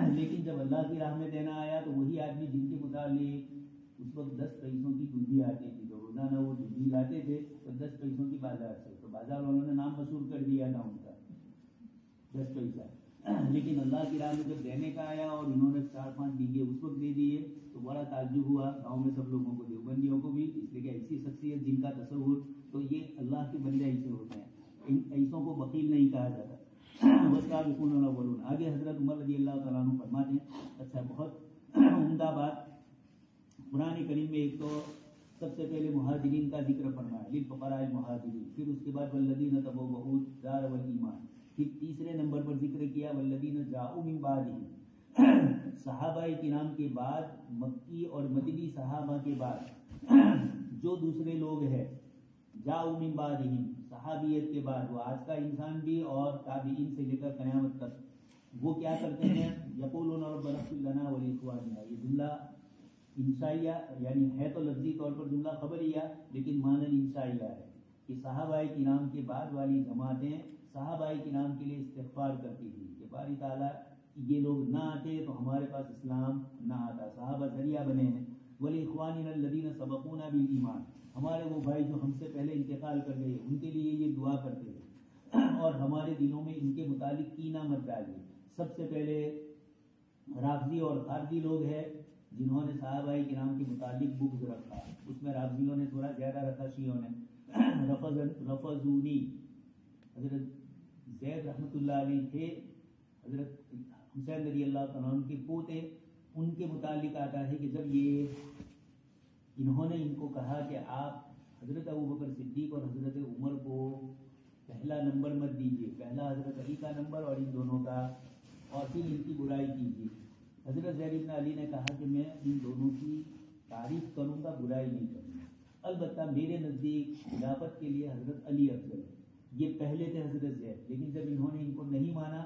لیکن جب اللہ کی راہ میں دینا آیا تو وہی آدمی جن کے متعلق اس وقت 10 پیسوں کی دودھی آتی تھی، تو روزانہ وہ دودھی لاتے تھے تو 10 پیسوں کی بازار سے، تو بازار والوں نے نام مشہور کر دیا تھا ان کا 10 پیسہ۔ لیکن اللہ کی راہ میں جب دینے کا آیا اور انہوں نے 4-5 بیگھے اس وقت دے دیے تو بڑا تعجب ہوا گاؤں میں سب لوگوں کو، دیوبندیوں کو بھی، اس لیے کہ ایسی شخصیت جن کا تصور، تو یہ اللہ کے بندے ایسے ہوتے ہیں، ان ایسوں کو بخیل نہیں کہا جاتا۔ والسابقون الاولون، آگے حضرت عمر رضی اللہ تعالیٰ عنہ فرماتے ہیں، اچھا بہت عمدہ بات قرآن کریم میں، ایک تو سب سے پہلے مہاجرین کا ذکر فرمایا، للفقراء المہاجرین، پھر اس کے بعد والذین تبوؤا الدار والایمان، پھر تیسرے نمبر پر ذکر کیا والذین جاءوا من بعدہم، صحابہ کرام کے بعد، مکی اور مدنی صحابہ کے بعد جو دوسرے لوگ ہیں، جاءوا من بعدہم، صحابیت کے بعد، وہ آج کا انسان بھی اور تابعین سے لے کر قیامت تک، وہ کیا کرتے ہیں، یقولون ربنا اغفر لنا ولاخواننا، یہ جملہ انشائیہ یعنی ہے تو لفظی طور پر جملہ خبریہ، لیکن معنی انشائیہ ہے کہ صحابہ کرام کے بعد والی جماعتیں صحابہ کرام کے لیے استغفار کرتی تھی کہ باری تعالیٰ یہ لوگ نہ آتے تو ہمارے پاس اسلام نہ آتا، صحابہ ذریعہ بنے ہیں۔ ولاخواننا الذین سبقونا بالایمان، ہمارے وہ بھائی جو ہم سے پہلے انتقال کر گئے، ان کے لیے یہ دعا کرتے ہیں، اور ہمارے دلوں میں ان کے متعلق کینہ مت ڈالیے۔ سب سے پہلے رافضی اور خارجی لوگ ہیں جنہوں نے صحابہ کرام کے متعلق بغض رکھا، اس میں رافضیوں نے تھوڑا زیادہ رکھا، شیعوں نے۔ رفضونی، حضرت زید رحمۃ اللہ علیہ تھے، حضرت حسین رضی اللہ تعالیٰ عنہ کے پوتے، ان کے متعلق آتا ہے کہ جب یہ انہوں نے ان کو کہا کہ آپ حضرت ابوبکر صدیق اور حضرت عمر کو پہلا نمبر مت دیجیے، پہلا حضرت علی کا نمبر اور ان دونوں کا، اور پھر ان کی برائی کیجیے۔ حضرت زید بن علی نے کہا کہ میں ان دونوں کی تعریف کروں گا، برائی نہیں کروں گا، البتہ میرے نزدیک خلافت کے لیے حضرت علی افضل ہے۔ یہ پہلے تھے حضرت زید، لیکن جب انہوں نے ان کو نہیں مانا،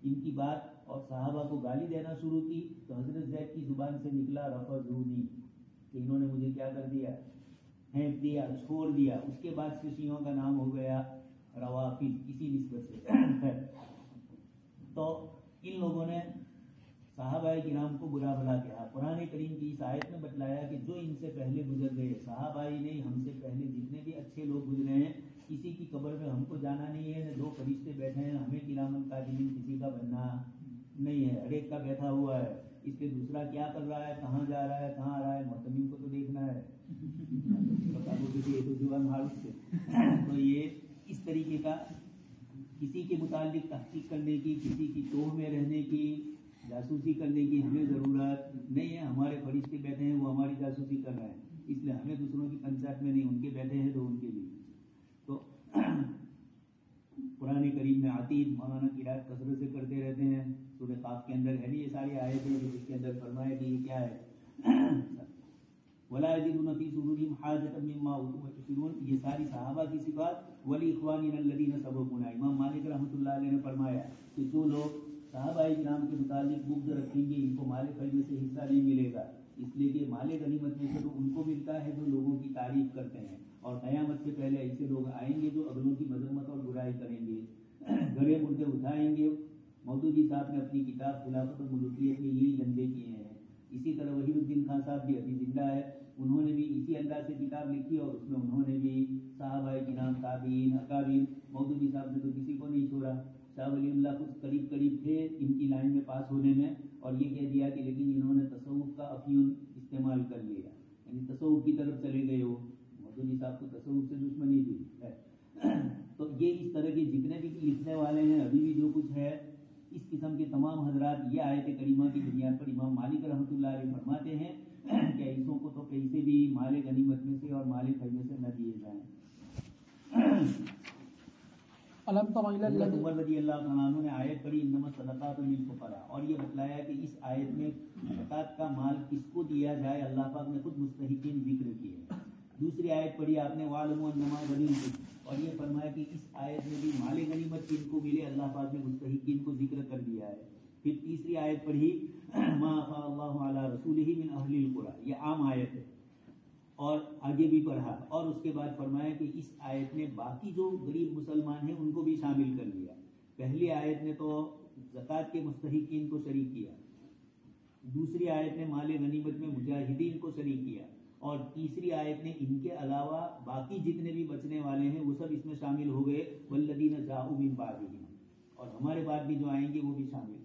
ان کی بات، اور صحابہ کو گالی دینا شروع کی، تو حضرت زید کی زبان سے نکلا رفضونی، کہ انہوں نے مجھے کیا کر دیا، پھینک دیا، چھوڑ دیا۔ اس کے بعد سے شیعوں کا نام ہو گیا روافض، اسی نسبت سے۔ تو ان لوگوں نے صحابہ کرام کو برا بھلا کہا۔ قرآن کریم کی اس آیت میں بتلایا کہ جو ان سے پہلے گزر گئے، صحابہ ہی نہیں، ہم سے پہلے جتنے بھی اچھے لوگ گزرے ہیں، کسی کی قبر میں ہم کو جانا نہیں ہے، نہ 2 فرشتے بیٹھے ہیں، ہمیں کرامن کاتبین کسی کا بننا نہیں ہے، ہر ایک کا بیٹھا ہوا ہے، اس پہ دوسرا کیا کر رہا ہے، کہاں جا رہا ہے، کہاں آ رہا ہے، مہتمم کو تو دیکھنا ہے، تو یہ اس طریقے کا کسی کے متعلق تحقیق کرنے کی، کسی کی توہ میں رہنے کی، جاسوسی کرنے کی ہمیں ضرورت نہیں ہے۔ ہمارے فرشتے بیٹھے ہیں، وہ ہماری جاسوسی کر رہے ہیں، اس لیے ہمیں دوسروں کی پنچایت میں نہیں، ان کے بیٹھے ہیں تو ان کے لیے۔ تو قرآن کریم میں عتید مولانا کی رات کثرت سے کرتے رہتے ہیں، سورہ قاف کے اندر ہے نہیں یہ ساری آیتیں، جس کے اندر فرمایا کہ یہ کیا ہے، ولا یجدون فی صدورہم حاجۃ مما اوتوا ویؤثرون، یہ ساری صحابہ کی صفات۔ ولاخواننا الذین سبقونا، امام مالک رحمۃ اللہ علیہ نے فرمایا کہ جو لوگ صحابہ کرام کے متعلق بغض رکھیں گے، ان کو مال غنیمت سے حصہ نہیں ملے گا، اس لیے کہ مال غنیمت میں سے تو ان کو ملتا ہے جو لوگوں کی تعریف کرتے ہیں، اور قیامت سے پہلے ایسے لوگ آئیں گے جو اگلوں کی مذمت اور برائی کریں گے، گڑے مردے اٹھائیں گے۔ مودودی صاحب نے اپنی کتاب خلافت الملوکیت میں یہی دندے کیے ہیں۔ اسی طرح وحید الدین خان صاحب بھی ابھی زندہ ہے، انہوں نے بھی اسی انداز سے کتاب لکھی اور اس میں انہوں نے بھی صحابہ کرام، تابعین، اکابر، مودودی صاحب نے تو کسی کو نہیں چھوڑا۔ شاہ ولی اللہ کچھ قریب تھے ان کی لائن میں پاس ہونے میں، اور یہ کہہ دیا کہ لیکن انہوں نے تصوف کا افیون استعمال کر لیا، یعنی تصوف کی طرف چلے گئے ہو۔ مودودی صاحب کو تصوف سے دشمنی تھی ہے۔ تو یہ اس طرح کے جتنے بھی لکھنے والے ہیں ابھی بھی جو کچھ ہے، اس قسم کے تمام حضرات یہ آیت کریمہ کی بنیاد پر امام مالک رحمۃ اللہ علیہ فرماتے ہیں کہ ایسوں کو تو پیسے بھی مال غنیمت میں سے اور مال خیمے سے نہ دیے جائیں۔ حضرت عمر رضی اللہ عنہ نے آیت پڑھی انما الصدقات للفقراء، اور یہ بتلایا کہ اس آیت میں زکوٰۃ کا مال کس کو دیا جائے اللہ پاک نے خود مستحقین ذکر کیے۔ دوسری آیت پڑھی آپ نے وَاعْلَمُوا أَنَّمَا غَنِمْتُم، اور یہ فرمایا کہ اس آیت میں بھی مال غنیمت کن کو ملے اللہ پاک نے مستحقین کو ذکر کر دیا ہے۔ پھر تیسری آیت پڑھی مَا أَفَاءَ اللَّهُ عَلَىٰ رَسُولِهِ مِنْ أَهْلِ الْقُرَىٰ، یہ عام آیت ہے، اور آگے بھی پڑھا، اور اس کے بعد فرمایا کہ اس آیت میں باقی جو غریب مسلمان ہیں ان کو بھی شامل کر لیا۔ پہلی آیت نے تو زکوٰۃ کے مستحقین کو شریک کیا، دوسری آیت نے مال غنیمت میں مجاہدین کو شریک کیا، اور تیسری آیت نے ان کے علاوہ باقی جتنے بھی بچنے والے ہیں وہ سب اس میں شامل ہو گئے، والذین جاءوا من بعدہم، اور ہمارے بعد بھی جو آئیں گے وہ بھی شامل۔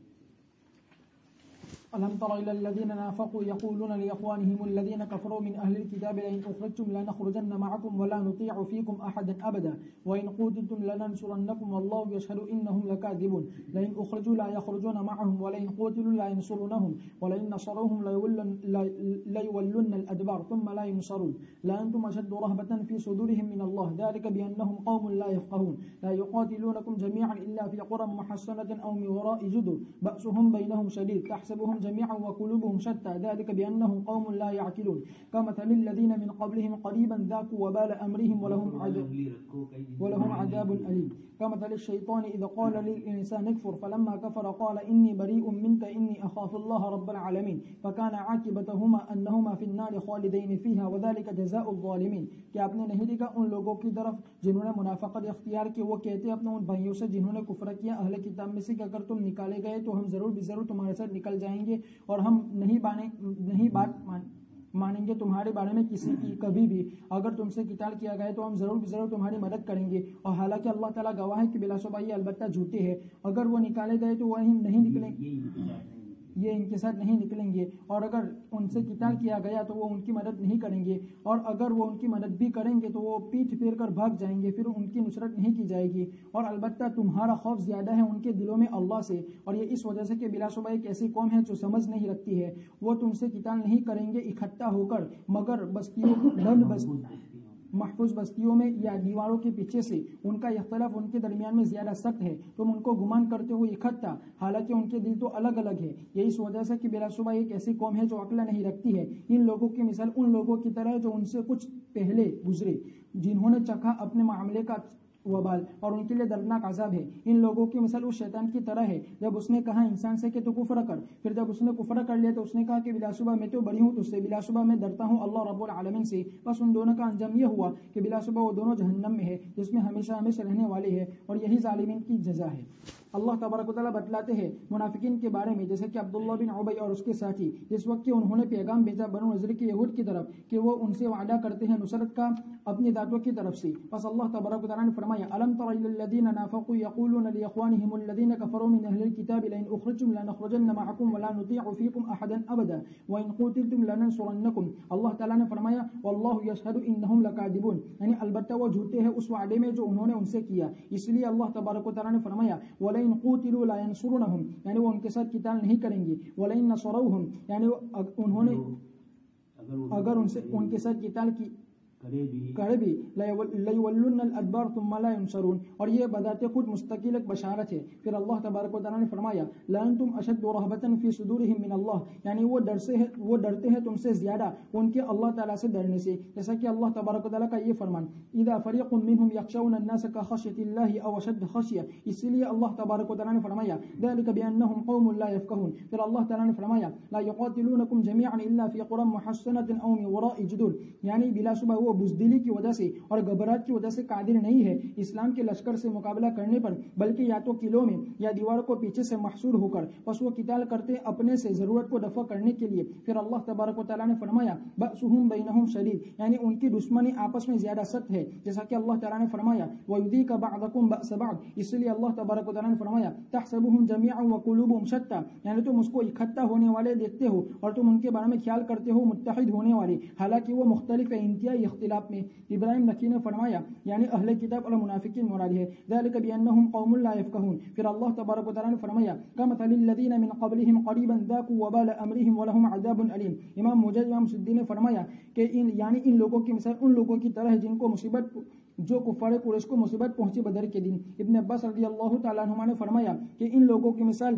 ألم تر إلى الذين نافقوا يقولون لإخوانهم الذين كفروا من أهل الكتاب لئن أخرجتم لنخرجن معكم ولا نطيع فيكم أحدا أبدا وإن قوتلتم لننصرنكم والله يشهد إنهم لكاذبون لئن أخرجوا لا يخرجون معهم ولئن قوتلوا لا ينصرونهم ولئن نصروهم ليولن الأدبار ثم لا ينصرون لأنتم أشد رهبة في صدورهم من الله ذلك بأنهم قوم لا يفقهون لا يقاتلونكم جميعا إلا في قرى محصنة أو من وراء جدر بأسهم بينهم شديد تحسبهم جميعا وقلوبهم شتى ذلك بأنهم قوم لا يعقلون كمثل الذين من قبلهم قريبا ذاقوا وبال أمرهم ولهم عذاب أليم كمثل الشيطان إذا قال للإنسان اكفر فلما كفر قال إني بريء منك إني أخاف الله رب العالمين فكان عاقبتهما أنهما في النار خالدين فيها وذلك جزاء الظالمين۔ کہ آپ نے نہیں دیکھا ان لوگوں کی طرف جنہوں نے منافقت اختیار کی، وہ کہتے اپنے ان بھائیوں سے جنہوں نے کفر کیا اہل کتاب میں سے کہ اگر تم نکالے گئے تو ہم ضرور تمہارے ساتھ نکل جائیں گے اور ہم نہیں بات مانیں گے تمہارے بارے میں کسی کی کبھی بھی، اگر تم سے قتال کیا گیا تو ہم ضرور تمہاری مدد کریں گے، اور حالانکہ اللہ تعالیٰ گواہ ہے کہ بلا شبہ یہ البتہ جھوٹے ہیں۔ اگر وہ نکالے گئے تو وہ نہیں نکلیں یہ ان کے ساتھ نہیں نکلیں گے، اور اگر ان سے قتال کیا گیا تو وہ ان کی مدد نہیں کریں گے، اور اگر وہ ان کی مدد بھی کریں گے تو وہ پیٹھ پھیر کر بھاگ جائیں گے، پھر ان کی نصرت نہیں کی جائے گی، اور البتہ تمہارا خوف زیادہ ہے ان کے دلوں میں اللہ سے، اور یہ اس وجہ سے کہ بلا شبہ ایک ایسی قوم ہے جو سمجھ نہیں رکھتی ہے، وہ تم سے قتال نہیں کریں گے اکٹھا ہو کر مگر محفوظ بستیوں میں یا دیواروں کے پیچھے سے، ان کا اختلاف ان کے درمیان میں زیادہ سخت ہے، تم ان کو گمان کرتے ہوئے اکٹھا حالانکہ ان کے دل تو الگ الگ ہے، یہ اس وجہ سے کہ بلا شبہ ایک ایسی قوم ہے جو عقل نہیں رکھتی ہے۔ ان لوگوں کی مثال ان لوگوں کی طرح جو ان سے کچھ پہلے گزرے، جنہوں نے چکھا اپنے معاملے کا وبال اور ان کے لیے دردناک عذاب ہے۔ ان لوگوں کی مثال اس شیطان کی طرح ہے جب اس نے کہا انسان سے کہ تو کفر کر، پھر جب اس نے کفر کر لیا تو اس نے کہا کہ بلا شبہ میں تو بری ہوں تجھ سے، بلا شبہ میں ڈرتا ہوں اللہ رب العالمین سے، بس ان دونوں کا انجام یہ ہوا کہ بلا شبہ وہ دونوں جہنم میں ہے جس میں ہمیشہ رہنے والے ہیں، اور یہی ظالمین کی جزا ہے۔ اللہ تبارک و تعالیٰ بتلاتے ہیں منافقین کے بارے میں، جیسے کہ عبداللہ بن ابی اور اس کے ساتھی، جس وقت کہ انہوں نے پیغام بھیجا بنو نذیر کے یہود کی طرف کہ وہ ان سے وعدہ کرتے ہیں نصرت کا اپنی ذاتوں کی طرف سے، بس اللہ تبارک و تعالیٰ نے فرمایا الم تر الی الذین نافقوا یقولون لاخوانهم الذین کفروا من اہل الکتاب لئن اخرجتم لنخرجن معکم ولا نطیع فیکم احدا ابدا وان قتلتم لننصرنکم۔ اللہ تعالیٰ نے فرمایا واللہ یشہد انہم لکاذبون، یعنی البتہ وہ جھوٹے ہیں اس وعدے میں جو انہوں نے ان سے کیا، اس لیے اللہ تبارک و تعالیٰ نے فرمایا ولئن قوتلوا لا ينصرونهم، یعنی وہ ان کے ساتھ قتال نہیں کریں گے، ولئن نصروهم، یعنی انہوں نے اگر ان کے ساتھ قتال کی کرے بھی لیولن الادبار ثم لا ينصرون، اور یہ بذات خود مستقل ایک بشارت ہے۔ پھر اللہ تبارک و تعالیٰ نے فرمایا لانتم اشد رہبۃ فی صدورہم من اللہ، یعنی وہ ڈرتے ہیں تم سے زیادہ ان کے اللہ تعالیٰ سے ڈرنے سے، جیسا کہ اللہ تبارک و تعالیٰ کا یہ فرمان اذا فریق منہم یخشون الناس کخشیۃ اللہ او اشد خشیہ، اسی لیے اللہ تبارک و تعالیٰ نے فرمایا ذلک بانہم قوم لا یفقہون۔ پھر اللہ تعالیٰ نے فرمایا لا یقاتلونکم جميعا الا فی قرى محصنۃ او من وراء جدر، یعنی بلا شبہ وہ بزدلی کی وجہ سے اور گھبراہٹ کی وجہ سے قادر نہیں ہے اسلام کے لشکر سے مقابلہ کرنے پر، بلکہ یا تو قلعوں میں یا دیواروں کو پیچھے سے محصور ہو کر، پس وہ قتال کرتے اپنے سے ضرورت کو دفع کرنے کے لیے۔ پھر اللہ تبارک و تعالیٰ نے فرمایا بأسهم بینہم شدید، یعنی ان کی دشمنی آپس میں زیادہ سخت ہے، جیسا کہ اللہ تعالیٰ نے فرمایا وَيُذِيقَ بَعْضَكُمْ بَأْسَ بَعْضٍ، اس لیے اللہ تبارک و تعالیٰ نے فرمایا تحسبهم جميعا وقلوبهم شتى، یعنی تم اس کو اکٹھا ہونے والے دیکھتے ہو اور تم ان کے بارے میں خیال کرتے ہو متحد ہونے والے، حالانکہ وہ مختلف ہے انتہائی اختلاف میں۔ ابراہیم نقی نے فرمایا یعنی اہل کتاب اور منافقین مراد ہے، ذلك بأنهم قوم لا يفقهون۔ پھر اللہ تبارک و تعالیٰ نے فرمایا كمثل الذين من قبلهم قريبا ذاقوا وبال امرهم ولهم عذاب الیم۔ امام مجاہد امام سدی نے فرمایا کہ ان لوگوں کی مثال ان لوگوں کی طرح ہے جن کو مصیبت جو کفار قریش کو مصیبت پہنچی بدر کے دن۔ ابن عباس رضی اللہ تعالیٰ عنہما نے فرمایا کہ ان لوگوں کی مثال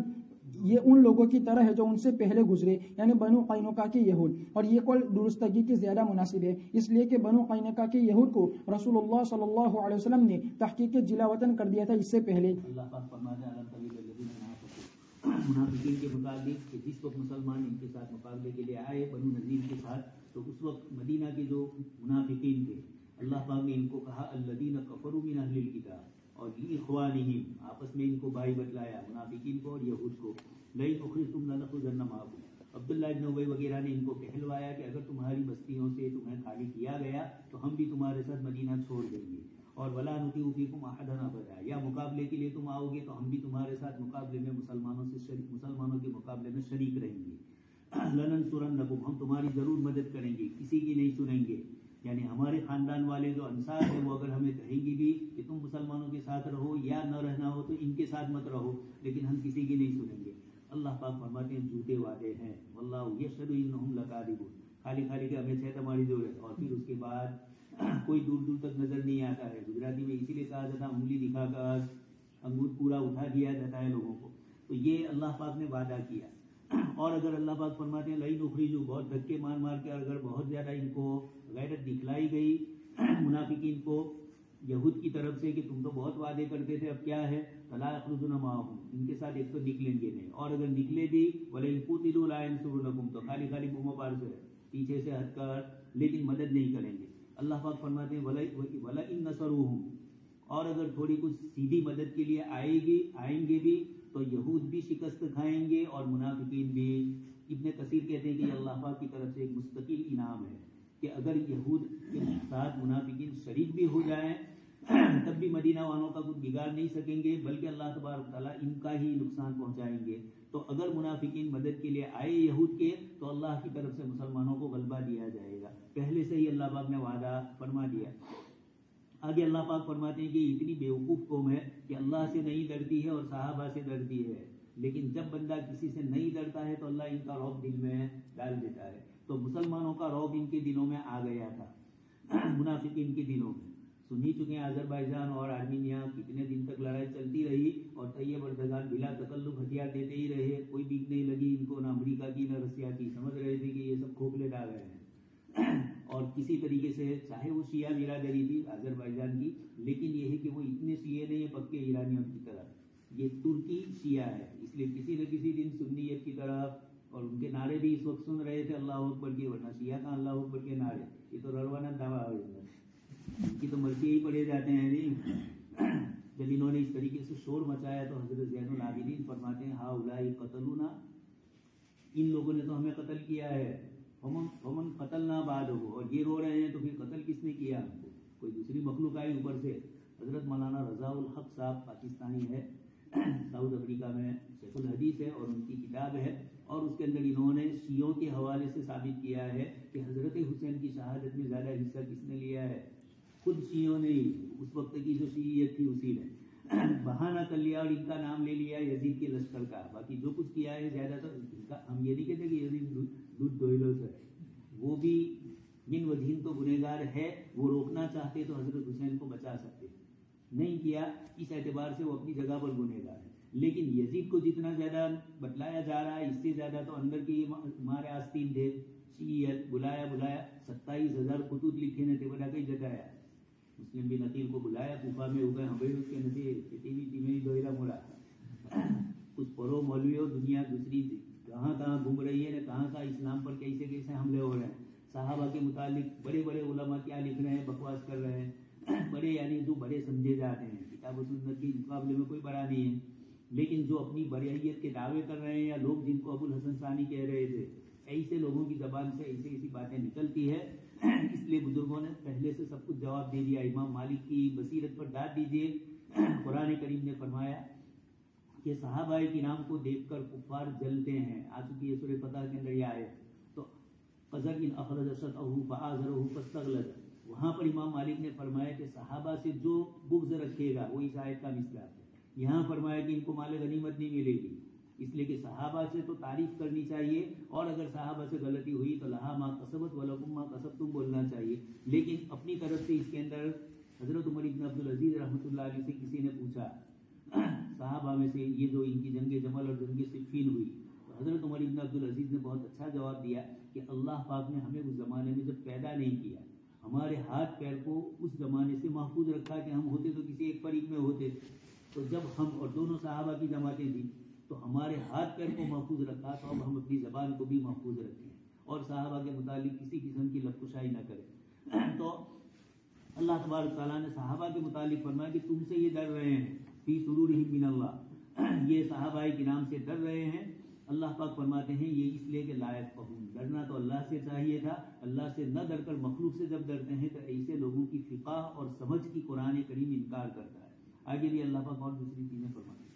یہ ان لوگوں کی طرح ہے جو ان سے پہلے گزرے، یعنی بنو قینقاع کے یہود، اور یہ قول درستگی کی زیادہ مناسب ہے، اس لیے کہ بنو قینقاع کے یہود کو رسول اللہ صلی اللہ علیہ وسلم نے تحقیق جلا وطن کر دیا تھا اس سے پہلے۔ اللہ پاک فرماتا ہے منافقین کے متعلق کہ جس وقت مسلمان ان کے ساتھ مقابلے کے لیے آئے بنو نذیر کے ساتھ، تو اس وقت مدینہ کے جو منافقین تھے اللہ پاک نے ان کو کہا الذین کفروا من اہل الکتاب اور لاخوانہم، آپس میں ان کو بھائی بتلایا منافقین کو اور یہود کو، لئن اخرجتم لنخرجن معکم۔ عبداللہ ابن ابی وغیرہ نے ان کو کہلوایا کہ اگر تمہاری بستیوں سے تمہیں خالی کیا گیا تو ہم بھی تمہارے ساتھ مدینہ چھوڑ دیں گے، اور ولا نطیع فیکم احدا ابدا، یا مقابلے کے لیے تم آؤ گے تو ہم بھی تمہارے ساتھ مقابلے میں مسلمانوں کے مقابلے میں شریک رہیں گے۔ لننصرنکم، ہم تمہاری ضرور مدد کریں گے، کسی کی نہیں سنیں گے، یعنی ہمارے خاندان والے جو انصار ہیں وہ اگر ہمیں کہیں گی بھی کہ تم مسلمانوں کے ساتھ رہو یا نہ رہنا ہو تو ان کے ساتھ مت رہو، لیکن ہم کسی کی نہیں سنیں گے۔ اللہ پاک فرماتے ہیں جھوٹے وعدے ہیں، واللہ یشہد انہم لکاذبون، خالی کہ ہمیں سے تمہاری ضرورت، اور پھر اس کے بعد کوئی دور دور تک نظر نہیں آتا ہے۔ گجراتی میں اسی لیے کہا جاتا انگلی دکھا کر انگور پورا اٹھا دیا جاتا ہے لوگوں کو، تو یہ اللہ پاک نے وعدہ کیا۔ اور اگر اللہ پاک فرماتے ہیں لئن اخرجوا، بہت دھکے مار کے اگر بہت زیادہ ان کو غیرت دکھلائی گئی منافقین کو یہود کی طرف سے کہ تم تو بہت وعدے کرتے تھے، اب کیا ہے، فلا یخرجون معهم، ان کے ساتھ ایک تو نکلیں گے نہیں، اور اگر نکلے بھی ولئن قتلوا لا ينصرونکم، تو خالی بوموں پار سے پیچھے سے ہٹ کر لیکن مدد نہیں کریں گے۔ اللہ پاک فرماتے ہیں وَلَئِن نَصَرُوهُمْ، اور اگر تھوڑی کچھ سیدھی مدد کے لیے آئیں گے بھی تو یہود بھی شکست کھائیں گے اور منافقین بھی۔ ابن کثیر کہتے ہیں کہ یہ اللہ پاک کی طرف سے ایک مستقل انعام ہے کہ اگر یہود کے ساتھ منافقین شریک بھی ہو جائیں تب بھی مدینہ والوں کا کچھ بگاڑ نہیں سکیں گے، بلکہ اللہ تبارک تعالیٰ ان کا ہی نقصان پہنچائیں گے۔ تو اگر منافقین مدد کے لیے آئے یہود کے تو اللہ کی طرف سے مسلمانوں کو غلبہ دیا جائے گا، پہلے سے ہی اللہ پاک نے وعدہ فرما دیا۔ آگے اللہ پاک فرماتے ہیں کہ اتنی بیوقوف قوم ہے کہ اللہ سے نہیں ڈرتی ہے اور صحابہ سے ڈرتی ہے، لیکن جب بندہ کسی سے نہیں ڈرتا ہے تو اللہ ان کا رعب دل میں ڈال دیتا ہے۔ تو مسلمانوں کا رعب ان کے دلوں میں آ گیا تھا، منافقین کے دلوں میں۔ سن ہی چکے ہیں آذربائیجان اور آرمینیا کتنے دن تک لڑائی چلتی رہی اور طیب اردگان بلا تکلف ہتھیار دیتے ہی رہے، کوئی بیک نہیں لگی ان کو، نہ امریکہ کی نہ رشیا کی، سمجھ رہے تھے کہ یہ سب کھوکھلے ڈال رہے ہیں۔ اور کسی طریقے سے چاہے وہ شیعہ برادری تھی آذربائیجان کی، لیکن یہ ہے کہ وہ اتنے شیعہ نہیں ہیں پکے ایرانیوں کی طرح، یہ ترکی شیعہ ہے، اس لیے کسی نہ کسی دن سنیت کی طرف، اور ان کے نعرے بھی اس وقت سن رہے تھے اللہ اکبر کے، ورنہ شیعہ کا اللہ اکبر کے نعرے یہ تو رڑوانا دعویٰ ہو جاتا ہے، ان کی تو مرضی ہی پڑے جاتے ہیں نہیں۔ جب انہوں نے اس طریقے سے شور مچایا تو حضرت زین العابدین فرماتے ہیں ہؤلاء قتلونا، ان لوگوں نے تو ہمیں قتل کیا ہے، فمن قتلنا بعدہ، اور یہ رو رہے ہیں تو پھر قتل کس نے کیا ہم کو، کوئی دوسری مخلوق آئی اوپر سے۔ حضرت مولانا رضا الحق صاحب پاکستانی ہے، ساؤتھ افریقہ میں شیخ الحدیث ہے، اور ان کی کتاب ہے، اور اس کے اندر انہوں نے شیعوں کے حوالے سے ثابت کیا ہے کہ حضرت حسین کی شہادت میں زیادہ حصہ کس نے لیا ہے، خود شیعوں نے، اس وقت کی جو شیعیت تھی اسی نے بہانہ کر لیا اور ان کا نام لے لیا یزید کے لشکر کا، باقی جو کچھ کیا ہے زیادہ تر ہم یہ نہیں کہتے کہ یزید دودھ دوئلو سے، وہ بھی من وجہین تو گنہگار ہے، وہ روکنا چاہتے تو حضرت حسین کو بچا سکتے، نہیں کیا، اس اعتبار سے وہ اپنی جگہ پر گنہگار ہے۔ لیکن یزید کو جتنا زیادہ بتلایا جا رہا ہے اس سے زیادہ تو اندر کے ہمارے آستین تھے، شیعیت بلایا 27,000 خطوط لکھے نے تھے، بڑا کئی جگایا، مسلم بھی نقیل کو بلایا کوفہ میں ہو گئے ہمیں اس کے نتیجے ٹی وی دوہرا مرا، کچھ پرو مولویوں دنیا دوسری کہاں گھوم رہی ہے، کہاں اسلام پر کیسے حملے ہو رہے ہیں، صحابہ کے متعلق بڑے بڑے علماء کیا لکھ رہے ہیں، بکواس کر رہے ہیں، بڑے یعنی جو بڑے سمجھے جاتے ہیں، کتاب و سنت کے مقابلے میں کوئی بڑا نہیں ہے، لیکن جو اپنی بڑیت کے دعوے کر رہے ہیں، یا لوگ جن کو ابو الحسن ثانی کہہ رہے تھے، ایسے لوگوں کی زبان سے ایسی باتیں نکلتی ہے. اس لیے بزرگوں نے پہلے سے سب کچھ جواب دے دیا. امام مالک کی بصیرت پر داد دیجیے. قرآن کریم نے فرمایا کہ صحابہ کرام کو دیکھ کر کفار جلتے ہیں. آ چکی ہے سورۃ فتح کے اندر یہ آیت. تو قذر ان اخرج شطأہ فآزرہ فاستغلظ، وہاں پر امام مالک نے فرمایا کہ صحابہ سے جو بغض رکھے گا وہ اس آیت کا مصداق ہے. یہاں فرمایا کہ ان کو مال غنیمت نہیں ملے گی، اس لیے کہ صحابہ سے تو تعریف کرنی چاہیے، اور اگر صحابہ سے غلطی ہوئی تو لہا ما کسبت ولکم ما کسبتم بولنا چاہیے. لیکن اپنی طرف سے اس کے اندر حضرت عمر بن عبدالعزیز رحمۃ اللہ علیہ سے کسی نے پوچھا صحابہ میں سے، یہ جو ان کی جنگ جمل اور جنگ صفین ہوئی، تو حضرت عمر بن عبدالعزیز نے بہت اچھا جواب دیا کہ اللہ پاک نے ہمیں اس زمانے میں جب پیدا نہیں کیا، ہمارے ہاتھ پیر کو اس زمانے سے محفوظ رکھا کہ ہم ہوتے تو کسی ایک فریق میں ہوتے، تو جب ہم اور دونوں صحابہ کی جماعتیں تھیں تو ہمارے ہاتھ پیر کو محفوظ رکھا، تو اب ہم اپنی زبان کو بھی محفوظ رکھیں اور صحابہ کے متعلق کسی قسم کی لفظ نہ کریں. تو اللہ تبارک تعالیٰ نے صحابہ کے متعلق فرمایا کہ تم سے یہ ڈر رہے ہیں، فی صدورہم من اللہ، یہ صحابہ کرام سے ڈر رہے ہیں. اللہ پاک فرماتے ہیں یہ اس لیے کہ لا یفقہون، ڈرنا تو اللہ سے چاہیے تھا، اللہ سے نہ ڈر کر مخلوق سے جب ڈرتے ہیں تو ایسے لوگوں کی فقہ اور سمجھ کی قرآن کریم انکار کرتا ہے. آگے بھی اللہ پاک اور دوسری چیزیں فرماتے ہیں.